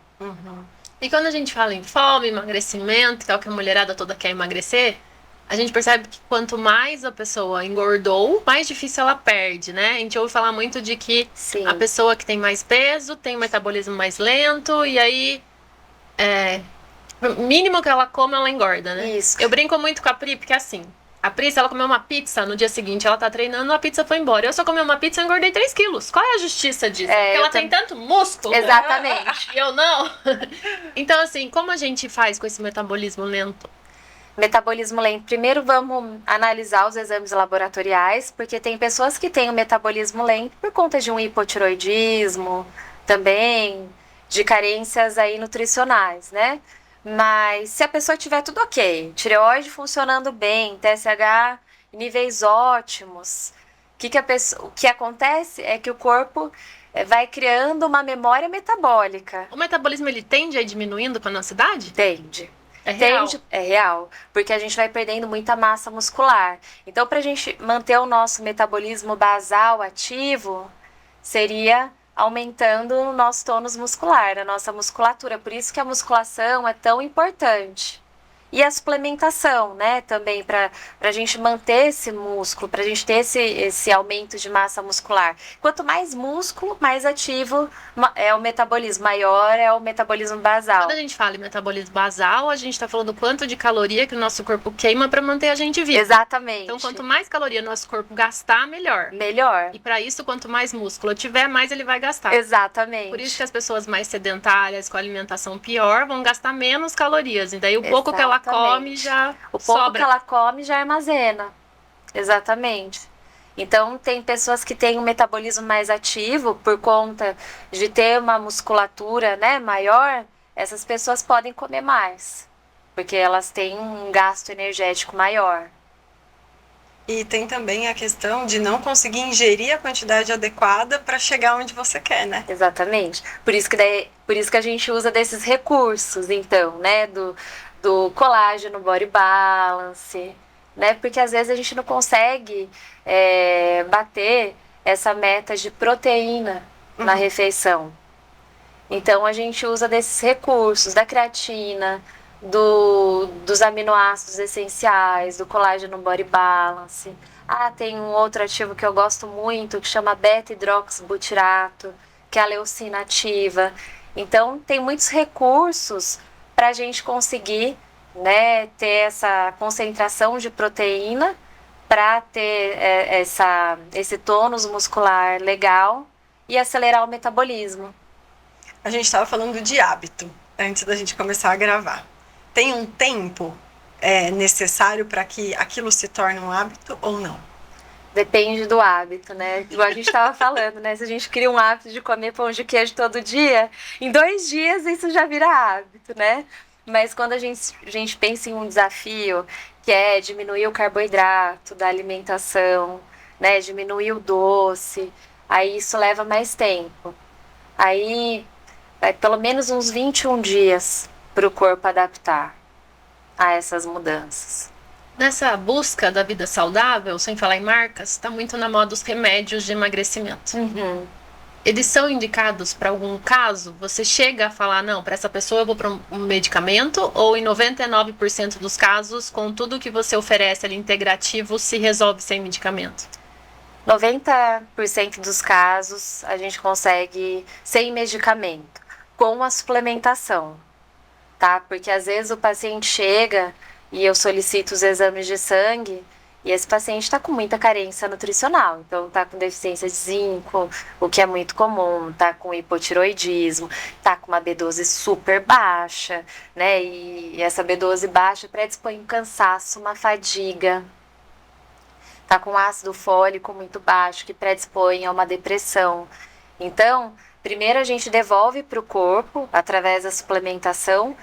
E quando a gente fala em fome, emagrecimento, tal, que a mulherada toda quer emagrecer, a gente percebe que quanto mais a pessoa engordou, mais difícil ela perde, né? A gente ouve falar muito de que Sim. a pessoa que tem mais peso tem um metabolismo mais lento e aí mínimo que ela come, ela engorda, né? Isso. Eu brinco muito com a Pri, porque assim, a Pri, se ela comeu uma pizza, no dia seguinte ela tá treinando, a pizza foi embora. Eu só comi uma pizza e engordei 3 quilos. Qual é a justiça disso? Porque ela tem tanto músculo. Exatamente. E eu não. Então, assim, como a gente faz com esse metabolismo lento? Metabolismo lento. Primeiro vamos analisar os exames laboratoriais, porque tem pessoas que têm o metabolismo lento por conta de um hipotiroidismo, também de carências aí nutricionais, né? Mas se a pessoa tiver tudo ok, tireoide funcionando bem, TSH em níveis ótimos, o que acontece é que o corpo vai criando uma memória metabólica. O metabolismo, ele tende a ir diminuindo com a nossa idade? Tende. É real? É real, porque a gente vai perdendo muita massa muscular. Então, para a gente manter o nosso metabolismo basal ativo, seria aumentando o nosso tônus muscular, a nossa musculatura. Por isso que a musculação é tão importante. E a suplementação, né, também, para a gente manter esse músculo, para a gente ter esse aumento de massa muscular. Quanto mais músculo, mais ativo é o metabolismo, maior é o metabolismo basal. Quando a gente fala em metabolismo basal, a gente está falando do quanto de caloria que o nosso corpo queima para manter a gente vivo. Exatamente. Então, quanto mais caloria nosso corpo gastar, melhor. Melhor. E para isso, quanto mais músculo eu tiver, mais ele vai gastar. Exatamente. Por isso que as pessoas mais sedentárias, com alimentação pior, vão gastar menos calorias. E daí o pouco que ela come já o pouco sobra. que ela come já armazena. Exatamente. Então, tem pessoas que têm um metabolismo mais ativo por conta de ter uma musculatura, né, maior. Essas pessoas podem comer mais, porque elas têm um gasto energético maior. E tem também a questão de não conseguir ingerir a quantidade adequada para chegar onde você quer, né? Exatamente. Por isso que a gente usa desses recursos, então, né, do colágeno body balance, né? Porque às vezes a gente não consegue bater essa meta de proteína na refeição. Então a gente usa desses recursos, da creatina, dos aminoácidos essenciais, do colágeno body balance. Tem um outro ativo que eu gosto muito, que chama beta-hidroxibutirato, que é a leucina ativa. Então tem muitos recursos para a gente conseguir, né, ter essa concentração de proteína para ter esse tônus muscular legal e acelerar o metabolismo. A gente estava falando de hábito antes da gente começar a gravar. Tem um tempo necessário para que aquilo se torne um hábito ou não? Depende do hábito, né? Igual a gente estava falando, né? Se a gente cria um hábito de comer pão de queijo todo dia, em 2 dias isso já vira hábito, né? Mas quando a gente pensa em um desafio, que é diminuir o carboidrato da alimentação, né? Diminuir o doce, aí isso leva mais tempo. Aí vai pelo menos uns 21 dias para o corpo adaptar a essas mudanças. Nessa busca da vida saudável, sem falar em marcas, está muito na moda os remédios de emagrecimento. Uhum. Eles são indicados para algum caso? Você chega a falar, não, para essa pessoa eu vou para um medicamento? Ou em 99% dos casos, com tudo que você oferece ali integrativo, se resolve sem medicamento? 90% dos casos a gente consegue sem medicamento, com a suplementação, tá? Porque às vezes o paciente chega e eu solicito os exames de sangue e esse paciente está com muita carência nutricional, então está com deficiência de zinco, o que é muito comum, está com hipotiroidismo, está com uma B12 super baixa, né? E essa B12 baixa predispõe um cansaço, uma fadiga. Está com ácido fólico muito baixo, que predispõe a uma depressão. Então, primeiro a gente devolve para o corpo, através da suplementação,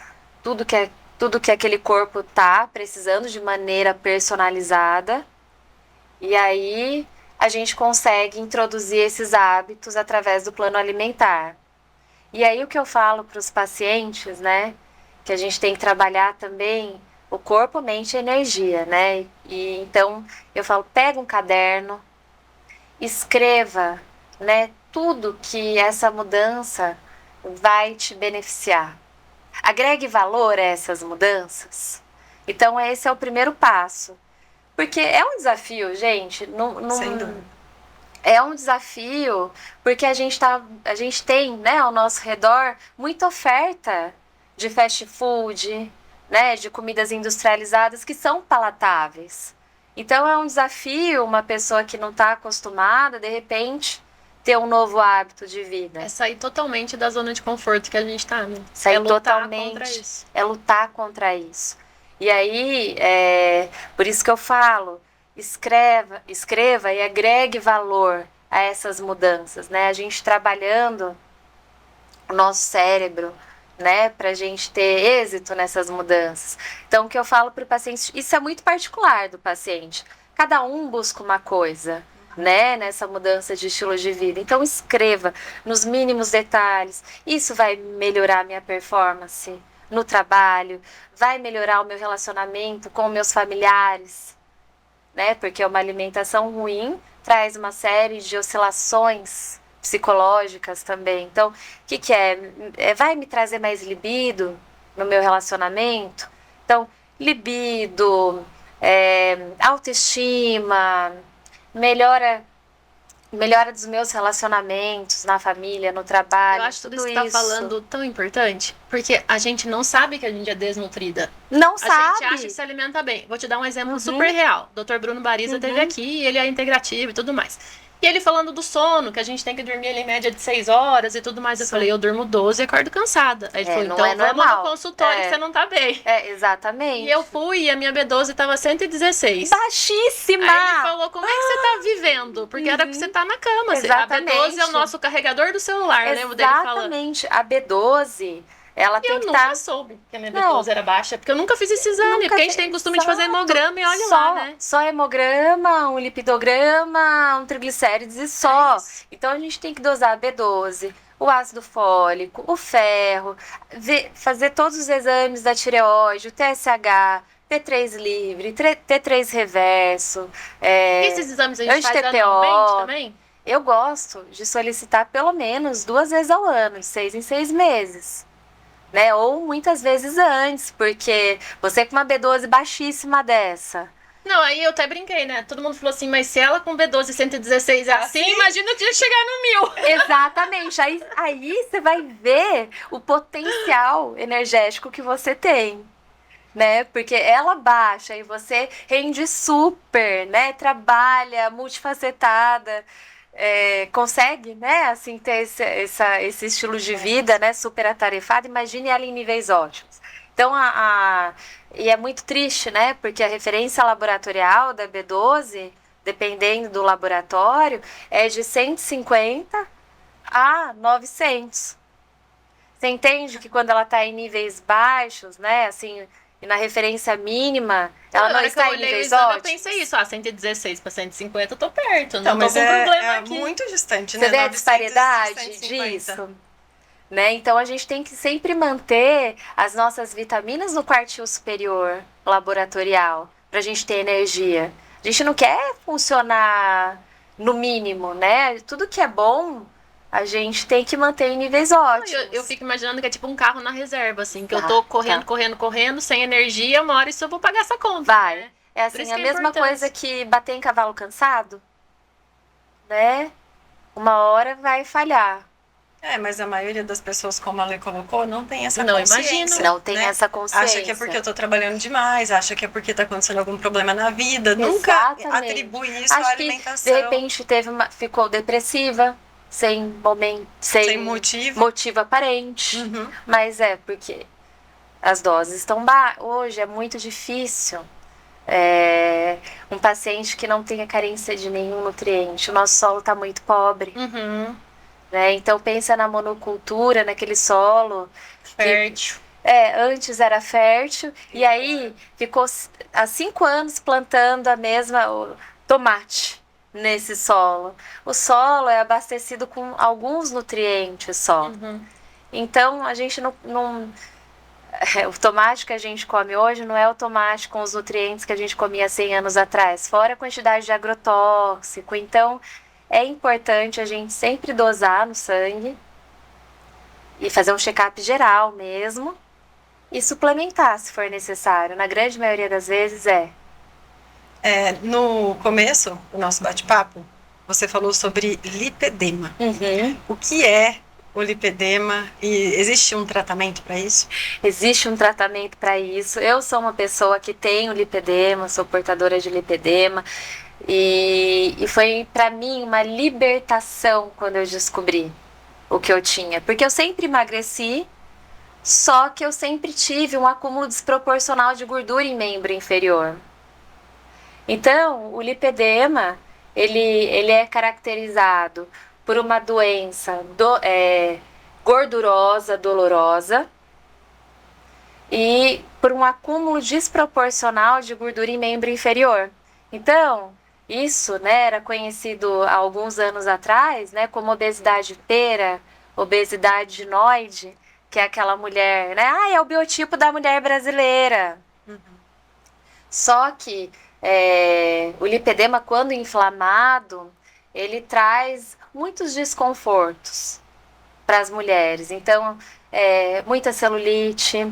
tudo que aquele corpo está precisando de maneira personalizada. E aí a gente consegue introduzir esses hábitos através do plano alimentar. E aí o que eu falo para os pacientes, né, que a gente tem que trabalhar também o corpo, mente e energia, né? E então eu falo, pega um caderno, escreva, né, tudo que essa mudança vai te beneficiar. Agregue valor a essas mudanças. Então esse é o primeiro passo. Porque é um desafio, gente. Sem dúvida. É um desafio porque a gente tem, né, ao nosso redor muita oferta de fast food, né, de comidas industrializadas que são palatáveis. Então é um desafio uma pessoa que não está acostumada, de repente, ter um novo hábito de vida. É sair totalmente da zona de conforto que a gente está, né? Sair lutar totalmente, contra isso. é lutar contra isso. E aí, por isso que eu falo, escreva e agregue valor a essas mudanças, né? A gente trabalhando o nosso cérebro, né, para a gente ter êxito nessas mudanças. Então, o que eu falo para o paciente, isso é muito particular do paciente. Cada um busca uma coisa, né, nessa mudança de estilo de vida. Então, escreva nos mínimos detalhes. Isso vai melhorar a minha performance no trabalho, vai melhorar o meu relacionamento com meus familiares, né, porque uma alimentação ruim traz uma série de oscilações psicológicas também. Então, o que é? Vai me trazer mais libido no meu relacionamento? Então, libido, autoestima, melhora dos meus relacionamentos na família, no trabalho. Eu acho tudo isso que você tá falando tão importante, porque a gente não sabe que a gente é desnutrida. Não A sabe. gente acha que se alimenta bem. Vou te dar um exemplo super real. O Dr. Bruno Bariza esteve aqui, ele é integrativo e tudo mais. E ele falando do sono, que a gente tem que dormir ali em média de 6 horas e tudo mais. Eu falei, eu durmo 12 e acordo cansada. Aí ele falou, não então é vamos normal. no consultório que você não tá bem. Exatamente. E eu fui e a minha B12 tava 116. Baixíssima! Aí ele falou, como é que você tá vivendo? Porque era porque você tá na cama. Exatamente. A B12 é o nosso carregador do celular, eu lembro dele falando. Exatamente. A B12, ela E tem eu que nunca estar... soube que a minha B12 era baixa, porque eu nunca fiz esse exame, porque a gente tem costume de fazer hemograma e olha lá, né? Só hemograma, um lipidograma, um triglicérides e só. Então a gente tem que dosar a B12, o ácido fólico, o ferro, fazer todos os exames da tireoide, o TSH, T3 livre, T3 reverso. Esses exames a gente faz anualmente também? Eu gosto de solicitar pelo menos 2 vezes ao ano, de 6 em 6 meses. Né? Ou muitas vezes antes, porque você com uma B12 baixíssima dessa. Não, aí eu até brinquei, né? Todo mundo falou assim, mas se ela com B12 116 é assim, imagina o dia chegar no 1000. Exatamente. Aí você vai ver o potencial energético que você tem. Né? Porque ela baixa e você rende super, né? Trabalha multifacetada. Consegue, né, assim, ter esse estilo de vida, né, super atarefado. Imagine ela em níveis ótimos. Então, e é muito triste, né, porque a referência laboratorial da B12, dependendo do laboratório, é de 150 a 900. Você entende que quando ela está em níveis baixos, né, assim, e na referência mínima, ela não está em níveis ótimos? Eu pensei isso, 116 para 150 eu tô perto, então, não tô com problema aqui. Muito distante, né? Você vê a 900, disparidade 150. disso? Né? Então, a gente tem que sempre manter as nossas vitaminas no quartil superior laboratorial, para a gente ter energia. A gente não quer funcionar no mínimo, né? Tudo que é bom, a gente tem que manter em níveis ótimos. Eu fico imaginando que é tipo um carro na reserva, assim, que eu tô correndo, sem energia, uma hora isso eu vou pagar essa conta. Vai. Né? É assim, a mesma coisa que bater em cavalo cansado, né? Uma hora vai falhar. Mas a maioria das pessoas, como a Lê colocou, não tem essa consciência. Imagino, não tem essa consciência. Acha que é porque eu tô trabalhando demais, acha que é porque tá acontecendo algum problema na vida. Nunca atribui isso à alimentação. Que, de repente, ficou depressiva, sem motivo aparente. Mas porque as doses estão baixas. Hoje é muito difícil um paciente que não tenha carência de nenhum nutriente. O nosso solo está muito pobre. Né? Então pensa na monocultura, naquele solo fértil. Antes era fértil e aí ficou há 5 anos plantando o tomate nesse solo. O solo é abastecido com alguns nutrientes só. Então a gente não o tomate que a gente come hoje não é o tomate com os nutrientes que a gente comia 100 anos atrás, fora a quantidade de agrotóxico. Então é importante a gente sempre dosar no sangue e fazer um check-up geral mesmo e suplementar se for necessário. Na grande maioria das vezes no começo do nosso bate-papo, você falou sobre lipedema. O que é o lipedema e existe um tratamento para isso? Existe um tratamento para isso. Eu sou uma pessoa que tem o lipedema, sou portadora de lipedema. E foi para mim uma libertação quando eu descobri o que eu tinha. Porque eu sempre emagreci, Só que eu sempre tive um acúmulo desproporcional de gordura em membro inferior. Então, o lipedema, ele é caracterizado por uma doença gordurosa, dolorosa, e por um acúmulo desproporcional de gordura em membro inferior. Então, isso, né, era conhecido há alguns anos atrás, né, como obesidade pera, obesidade ginoide, que é aquela mulher, né, é o biotipo da mulher brasileira. Só que o lipedema, quando inflamado, ele traz muitos desconfortos para as mulheres. Então, muita celulite,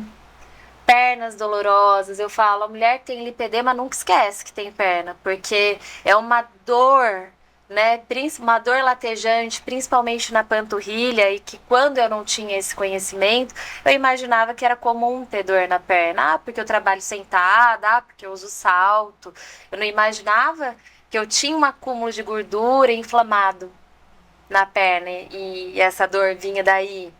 pernas dolorosas. Eu falo, a mulher que tem lipedema nunca esquece que tem perna, porque é uma dor, né? Uma dor latejante, principalmente na panturrilha, e que quando eu não tinha esse conhecimento, eu imaginava que era comum ter dor na perna. Porque eu trabalho sentada, porque eu uso salto. Eu não imaginava que eu tinha um acúmulo de gordura inflamado na perna, e essa dor vinha daí.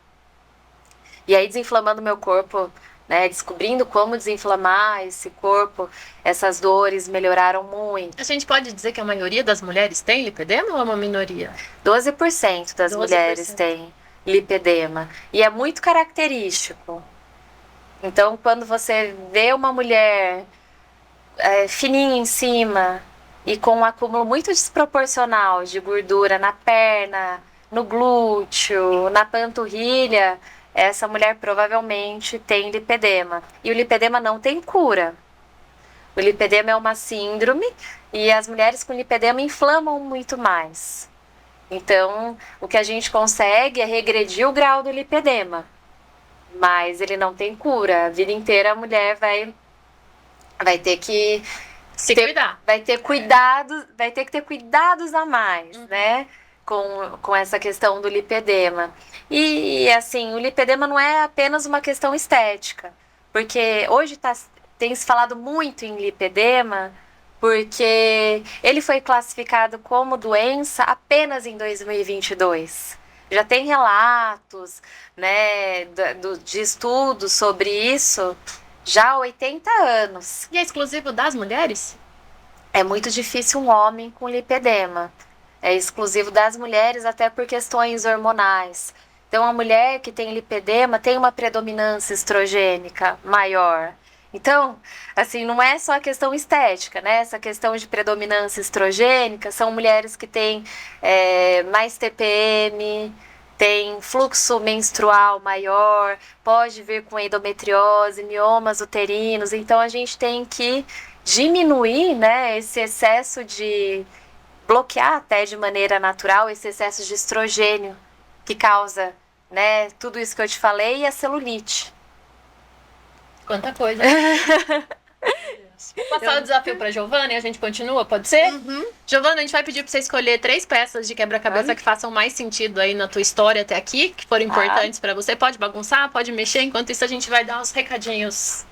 E aí, desinflamando meu corpo, né, descobrindo como desinflamar esse corpo, essas dores melhoraram muito. A gente pode dizer que a maioria das mulheres tem lipedema ou é uma minoria? 12% das 12%. mulheres têm lipedema. E é muito característico. Então, quando você vê uma mulher fininha em cima e com um acúmulo muito desproporcional de gordura na perna, no glúteo, na panturrilha, essa mulher provavelmente tem lipedema. E o lipedema não tem cura. O lipedema é uma síndrome e as mulheres com lipedema inflamam muito mais. Então, o que a gente consegue é regredir o grau do lipedema. Mas ele não tem cura. A vida inteira a mulher vai ter que se cuidar. Vai ter que ter cuidados a mais, né? Com essa questão do lipedema. E assim, o lipedema não é apenas uma questão estética, porque hoje tem se falado muito em lipedema, porque ele foi classificado como doença apenas em 2022. Já tem relatos, né, de estudos sobre isso já há 80 anos. E é exclusivo das mulheres? É muito difícil um homem com lipedema. É exclusivo das mulheres, até por questões hormonais. Então, a mulher que tem lipedema tem uma predominância estrogênica maior. Então, assim, não é só a questão estética, né? Essa questão de predominância estrogênica são mulheres que têm mais TPM, tem fluxo menstrual maior, pode vir com endometriose, miomas uterinos. Então, a gente tem que diminuir, né, esse excesso de... bloquear até de maneira natural esse excesso de estrogênio que causa, né, tudo isso que eu te falei, e a celulite. Quanta coisa. Vou passar o desafio para Giovana e a gente continua, pode ser? Giovana, a gente vai pedir para você escolher 3 peças de quebra-cabeça que façam mais sentido aí na tua história até aqui, que foram importantes para você. Pode bagunçar, pode mexer, enquanto isso a gente vai dar uns recadinhos.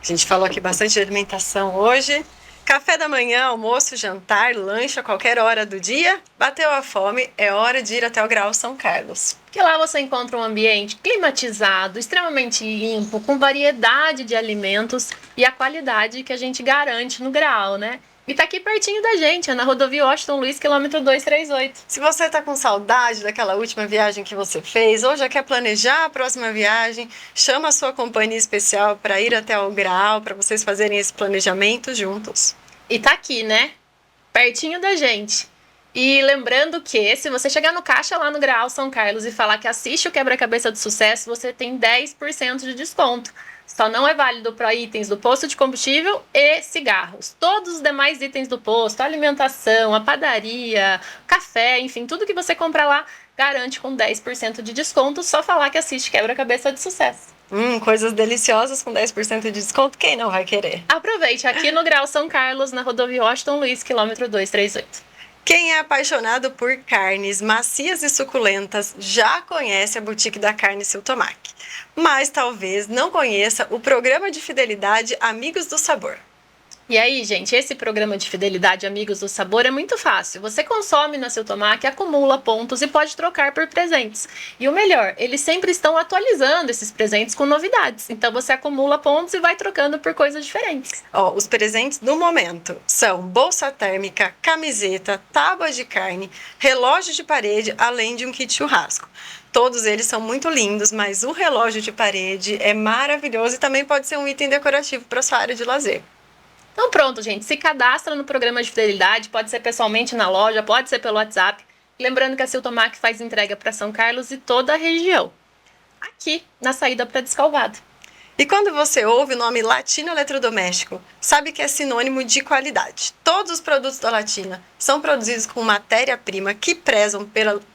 A gente falou aqui bastante de alimentação hoje. Café da manhã, almoço, jantar, lanche a qualquer hora do dia. Bateu a fome, é hora de ir até o Grau São Carlos. Porque lá você encontra um ambiente climatizado, extremamente limpo, com variedade de alimentos e a qualidade que a gente garante no Grau, né? E tá aqui pertinho da gente, é na rodovia Washington Luiz, quilômetro 238. Se você tá com saudade daquela última viagem que você fez, ou já quer planejar a próxima viagem, chama a sua companhia especial para ir até o Grau, para vocês fazerem esse planejamento juntos. E tá aqui, né? Pertinho da gente. E lembrando que, se você chegar no caixa lá no Grau São Carlos e falar que assiste o Quebra-Cabeça do Sucesso, você tem 10% de desconto. Só não é válido para itens do posto de combustível e cigarros. Todos os demais itens do posto, a alimentação, a padaria, café, enfim, tudo que você compra lá, garante com 10% de desconto. Só falar que assiste Quebra-Cabeça de Sucesso. Coisas deliciosas com 10% de desconto, quem não vai querer? Aproveite, aqui no Grau São Carlos, na rodovia Washington Luiz, quilômetro 238. Quem é apaixonado por carnes macias e suculentas já conhece a Boutique da Carne Seu Tomac, mas talvez não conheça o programa de fidelidade Amigos do Sabor. E aí, gente, esse programa de fidelidade Amigos do Sabor é muito fácil. Você consome na Siltomac, acumula pontos e pode trocar por presentes. E o melhor, eles sempre estão atualizando esses presentes com novidades. Então você acumula pontos e vai trocando por coisas diferentes. Ó, os presentes do momento são bolsa térmica, camiseta, tábua de carne, relógio de parede, além de um kit churrasco. Todos eles são muito lindos, mas o relógio de parede é maravilhoso e também pode ser um item decorativo para sua área de lazer. Então pronto, gente, se cadastra no programa de fidelidade, pode ser pessoalmente na loja, pode ser pelo WhatsApp. Lembrando que a Siltomac faz entrega para São Carlos e toda a região. Aqui, na saída para Descalvado. E quando você ouve o nome Latina Eletrodoméstico, sabe que é sinônimo de qualidade. Todos os produtos da Latina são produzidos com matéria-prima que prezam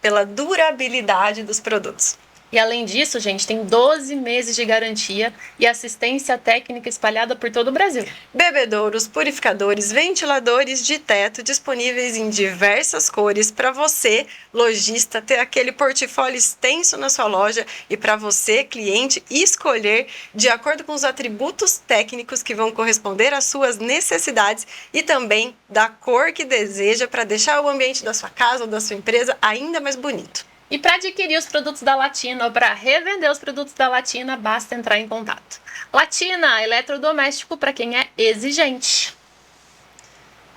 pela durabilidade dos produtos. E além disso, gente, tem 12 meses de garantia e assistência técnica espalhada por todo o Brasil. Bebedouros, purificadores, ventiladores de teto disponíveis em diversas cores para você, lojista, ter aquele portfólio extenso na sua loja e para você, cliente, escolher de acordo com os atributos técnicos que vão corresponder às suas necessidades e também da cor que deseja para deixar o ambiente da sua casa ou da sua empresa ainda mais bonito. E para adquirir os produtos da Latina ou para revender os produtos da Latina, basta entrar em contato. Latina, eletrodoméstico para quem é exigente.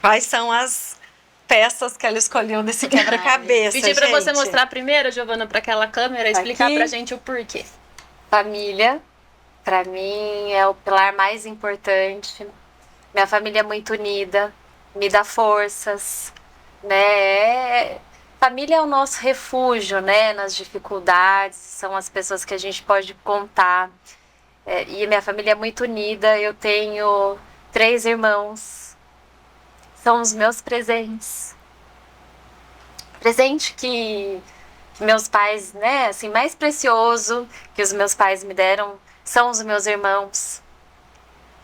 Quais são as peças que ela escolheu desse quebra-cabeça, Pedi para você gente? mostrar primeiro, Giovana, para aquela câmera, explicar Aqui. para a gente o porquê. Família, para mim, é o pilar mais importante. Minha família é muito unida, me dá forças, né? Família é o nosso refúgio, né? Nas dificuldades, são as pessoas que a gente pode contar. E minha família é muito unida, eu tenho 3 irmãos. São os meus presentes. Presente que meus pais, né? Assim, mais precioso que os meus pais me deram são os meus irmãos.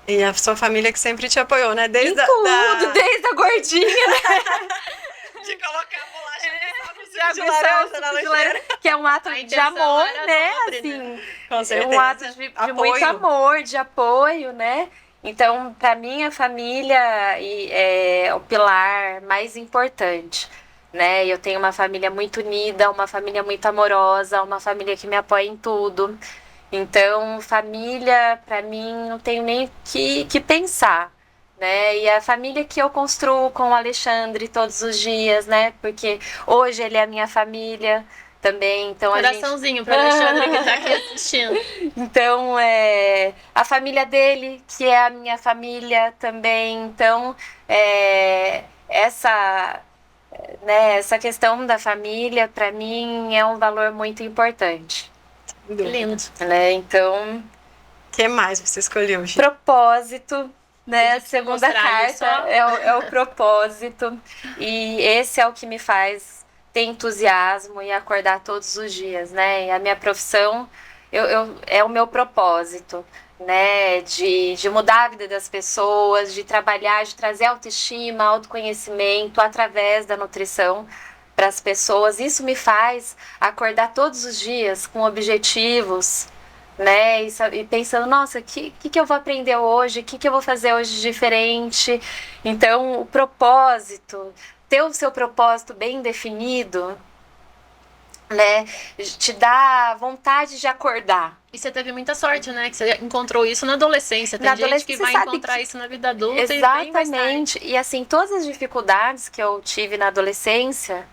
E a sua família que sempre te apoiou, né? Desde Em tudo, desde a gordinha, né? de colocar a bolacha De laranja na lancheira. Que é um ato A de intenção amor, era né? nobre, Assim, Com é certeza. um ato de Apoio. muito amor, de apoio, né? Então, para mim, a família é o pilar mais importante, né? Eu tenho uma família muito unida, uma família muito amorosa, uma família que me apoia em tudo. Então, família, para mim, não tenho nem que pensar, né? E a família que eu construo com o Alexandre todos os dias, né? Porque hoje ele é a minha família também, então Coraçãozinho para Alexandre que está aqui assistindo. Então, a família dele, que é a minha família também. Então, essa questão da família, para mim, é um valor muito importante. Lindo. Né? Então, O que mais você escolheu, gente? propósito, né? A segunda mostrar aí carta só. é o propósito. E esse é o que me faz ter entusiasmo e acordar todos os dias, né? E a minha profissão é o meu propósito, né? De mudar a vida das pessoas, de trabalhar, de trazer autoestima, autoconhecimento através da nutrição para as pessoas. Isso me faz acordar todos os dias com objetivos, né? E pensando, nossa, o que eu vou aprender hoje? O que eu vou fazer hoje de diferente? Então, o propósito, ter o seu propósito bem definido, né? Te dá vontade de acordar. E você teve muita sorte, né? Que você encontrou isso na adolescência. Tem Na gente adolescência, que você vai sabe encontrar que- isso na vida adulta e bem mais tarde. Exatamente. E assim, todas as dificuldades que eu tive na adolescência,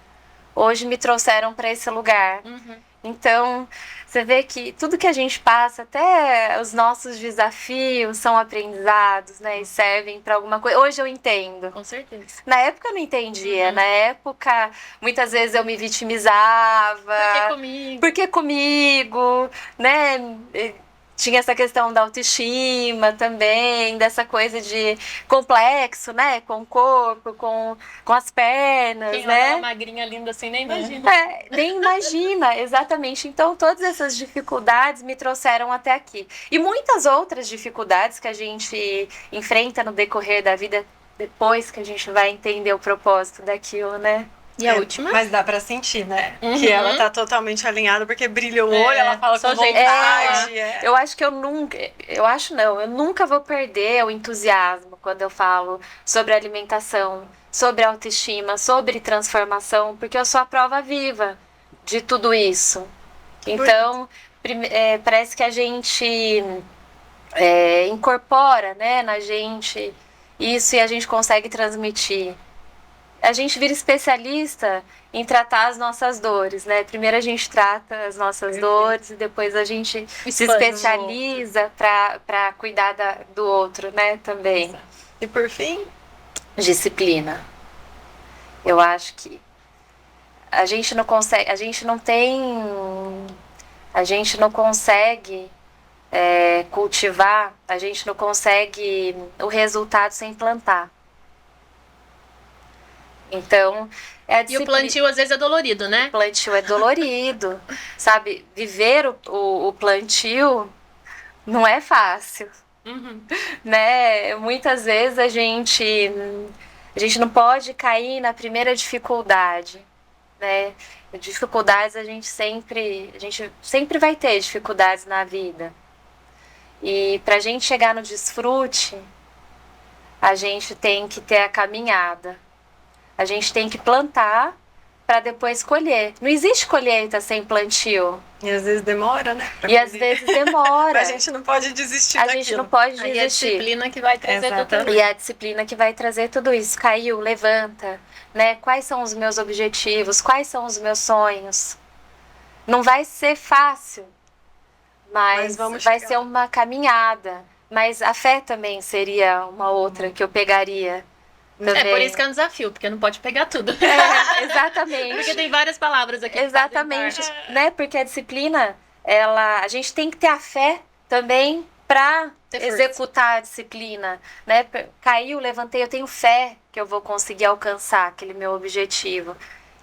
hoje me trouxeram para esse lugar. Uhum. Então, você vê que tudo que a gente passa, até os nossos desafios, são aprendizados, né? E servem para alguma coisa. Hoje eu entendo. Com certeza. Na época eu não entendia. Uhum. Na época, muitas vezes eu me vitimizava. Porque comigo. Por que comigo, né? Tinha essa questão da autoestima também, dessa coisa de complexo, né? Com o corpo, com as pernas, Quem olha né? uma magrinha linda assim nem imagina. Nem imagina, exatamente. Então, todas essas dificuldades me trouxeram até aqui. E muitas outras dificuldades que a gente enfrenta no decorrer da vida, depois que a gente vai entender o propósito daquilo, né? E a última? Mas dá pra sentir, né? Uhum. Que ela tá totalmente alinhada, porque brilha o olho, ela fala só com jeito. vontade. Eu acho que eu nunca vou perder o entusiasmo quando eu falo sobre alimentação, sobre autoestima, sobre transformação, porque eu sou a prova viva de tudo isso. Então, parece que a gente incorpora, né, na gente isso e a gente consegue transmitir. A gente vira especialista em tratar as nossas dores, né? Primeiro a gente trata as nossas dores e depois a gente se especializa para cuidar do outro, né? Também. Exato. E por fim? Disciplina. Eu acho que a gente não consegue cultivar, a gente não consegue o resultado sem plantar. Então, e o plantio às vezes é dolorido, né? O plantio é dolorido, sabe? Viver o plantio não é fácil, né? Muitas vezes a gente não pode cair na primeira dificuldade, né? Dificuldades a gente sempre vai ter dificuldades na vida. E pra gente chegar no desfrute, a gente tem que ter a caminhada. A gente tem que plantar para depois colher. Não existe colheita sem plantio. E às vezes demora, né? Às vezes demora. A gente não pode desistir daquilo. A gente não pode desistir. E a disciplina que vai trazer tudo isso. E a disciplina que vai trazer tudo isso. Caiu, levanta, né? Quais são os meus objetivos? Quais são os meus sonhos? Não vai ser fácil, mas vai ser uma caminhada. Mas a fé também seria uma outra que eu pegaria. Também. É por isso que é um desafio, porque não pode pegar tudo. Exatamente. Porque tem várias palavras aqui. Exatamente, né? Porque a disciplina, a gente tem que ter a fé também para executar a disciplina, né? Caiu, levantei, eu tenho fé que eu vou conseguir alcançar aquele meu objetivo.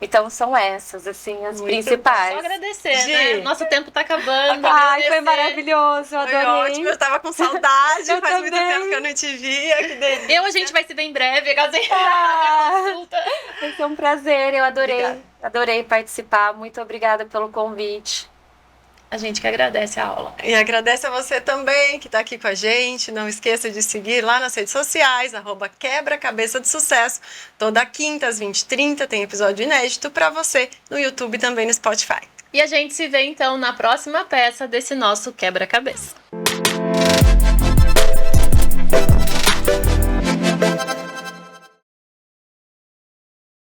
Então são essas, assim, as principais. Só agradecer, né? Nosso tempo tá acabando. Ai, foi maravilhoso, eu adorei. Foi ótimo, eu tava com saudade, faz muito tempo que eu não te via, que delícia. A gente vai se ver em breve, vai ser um prazer, eu adorei participar, muito obrigada pelo convite. A gente que agradece a aula. E agradece a você também que está aqui com a gente. Não esqueça de seguir lá nas redes sociais, @quebra-cabeça de sucesso. Toda quinta às 20h30 tem episódio inédito para você no YouTube e também no Spotify. E a gente se vê então na próxima peça desse nosso quebra-cabeça.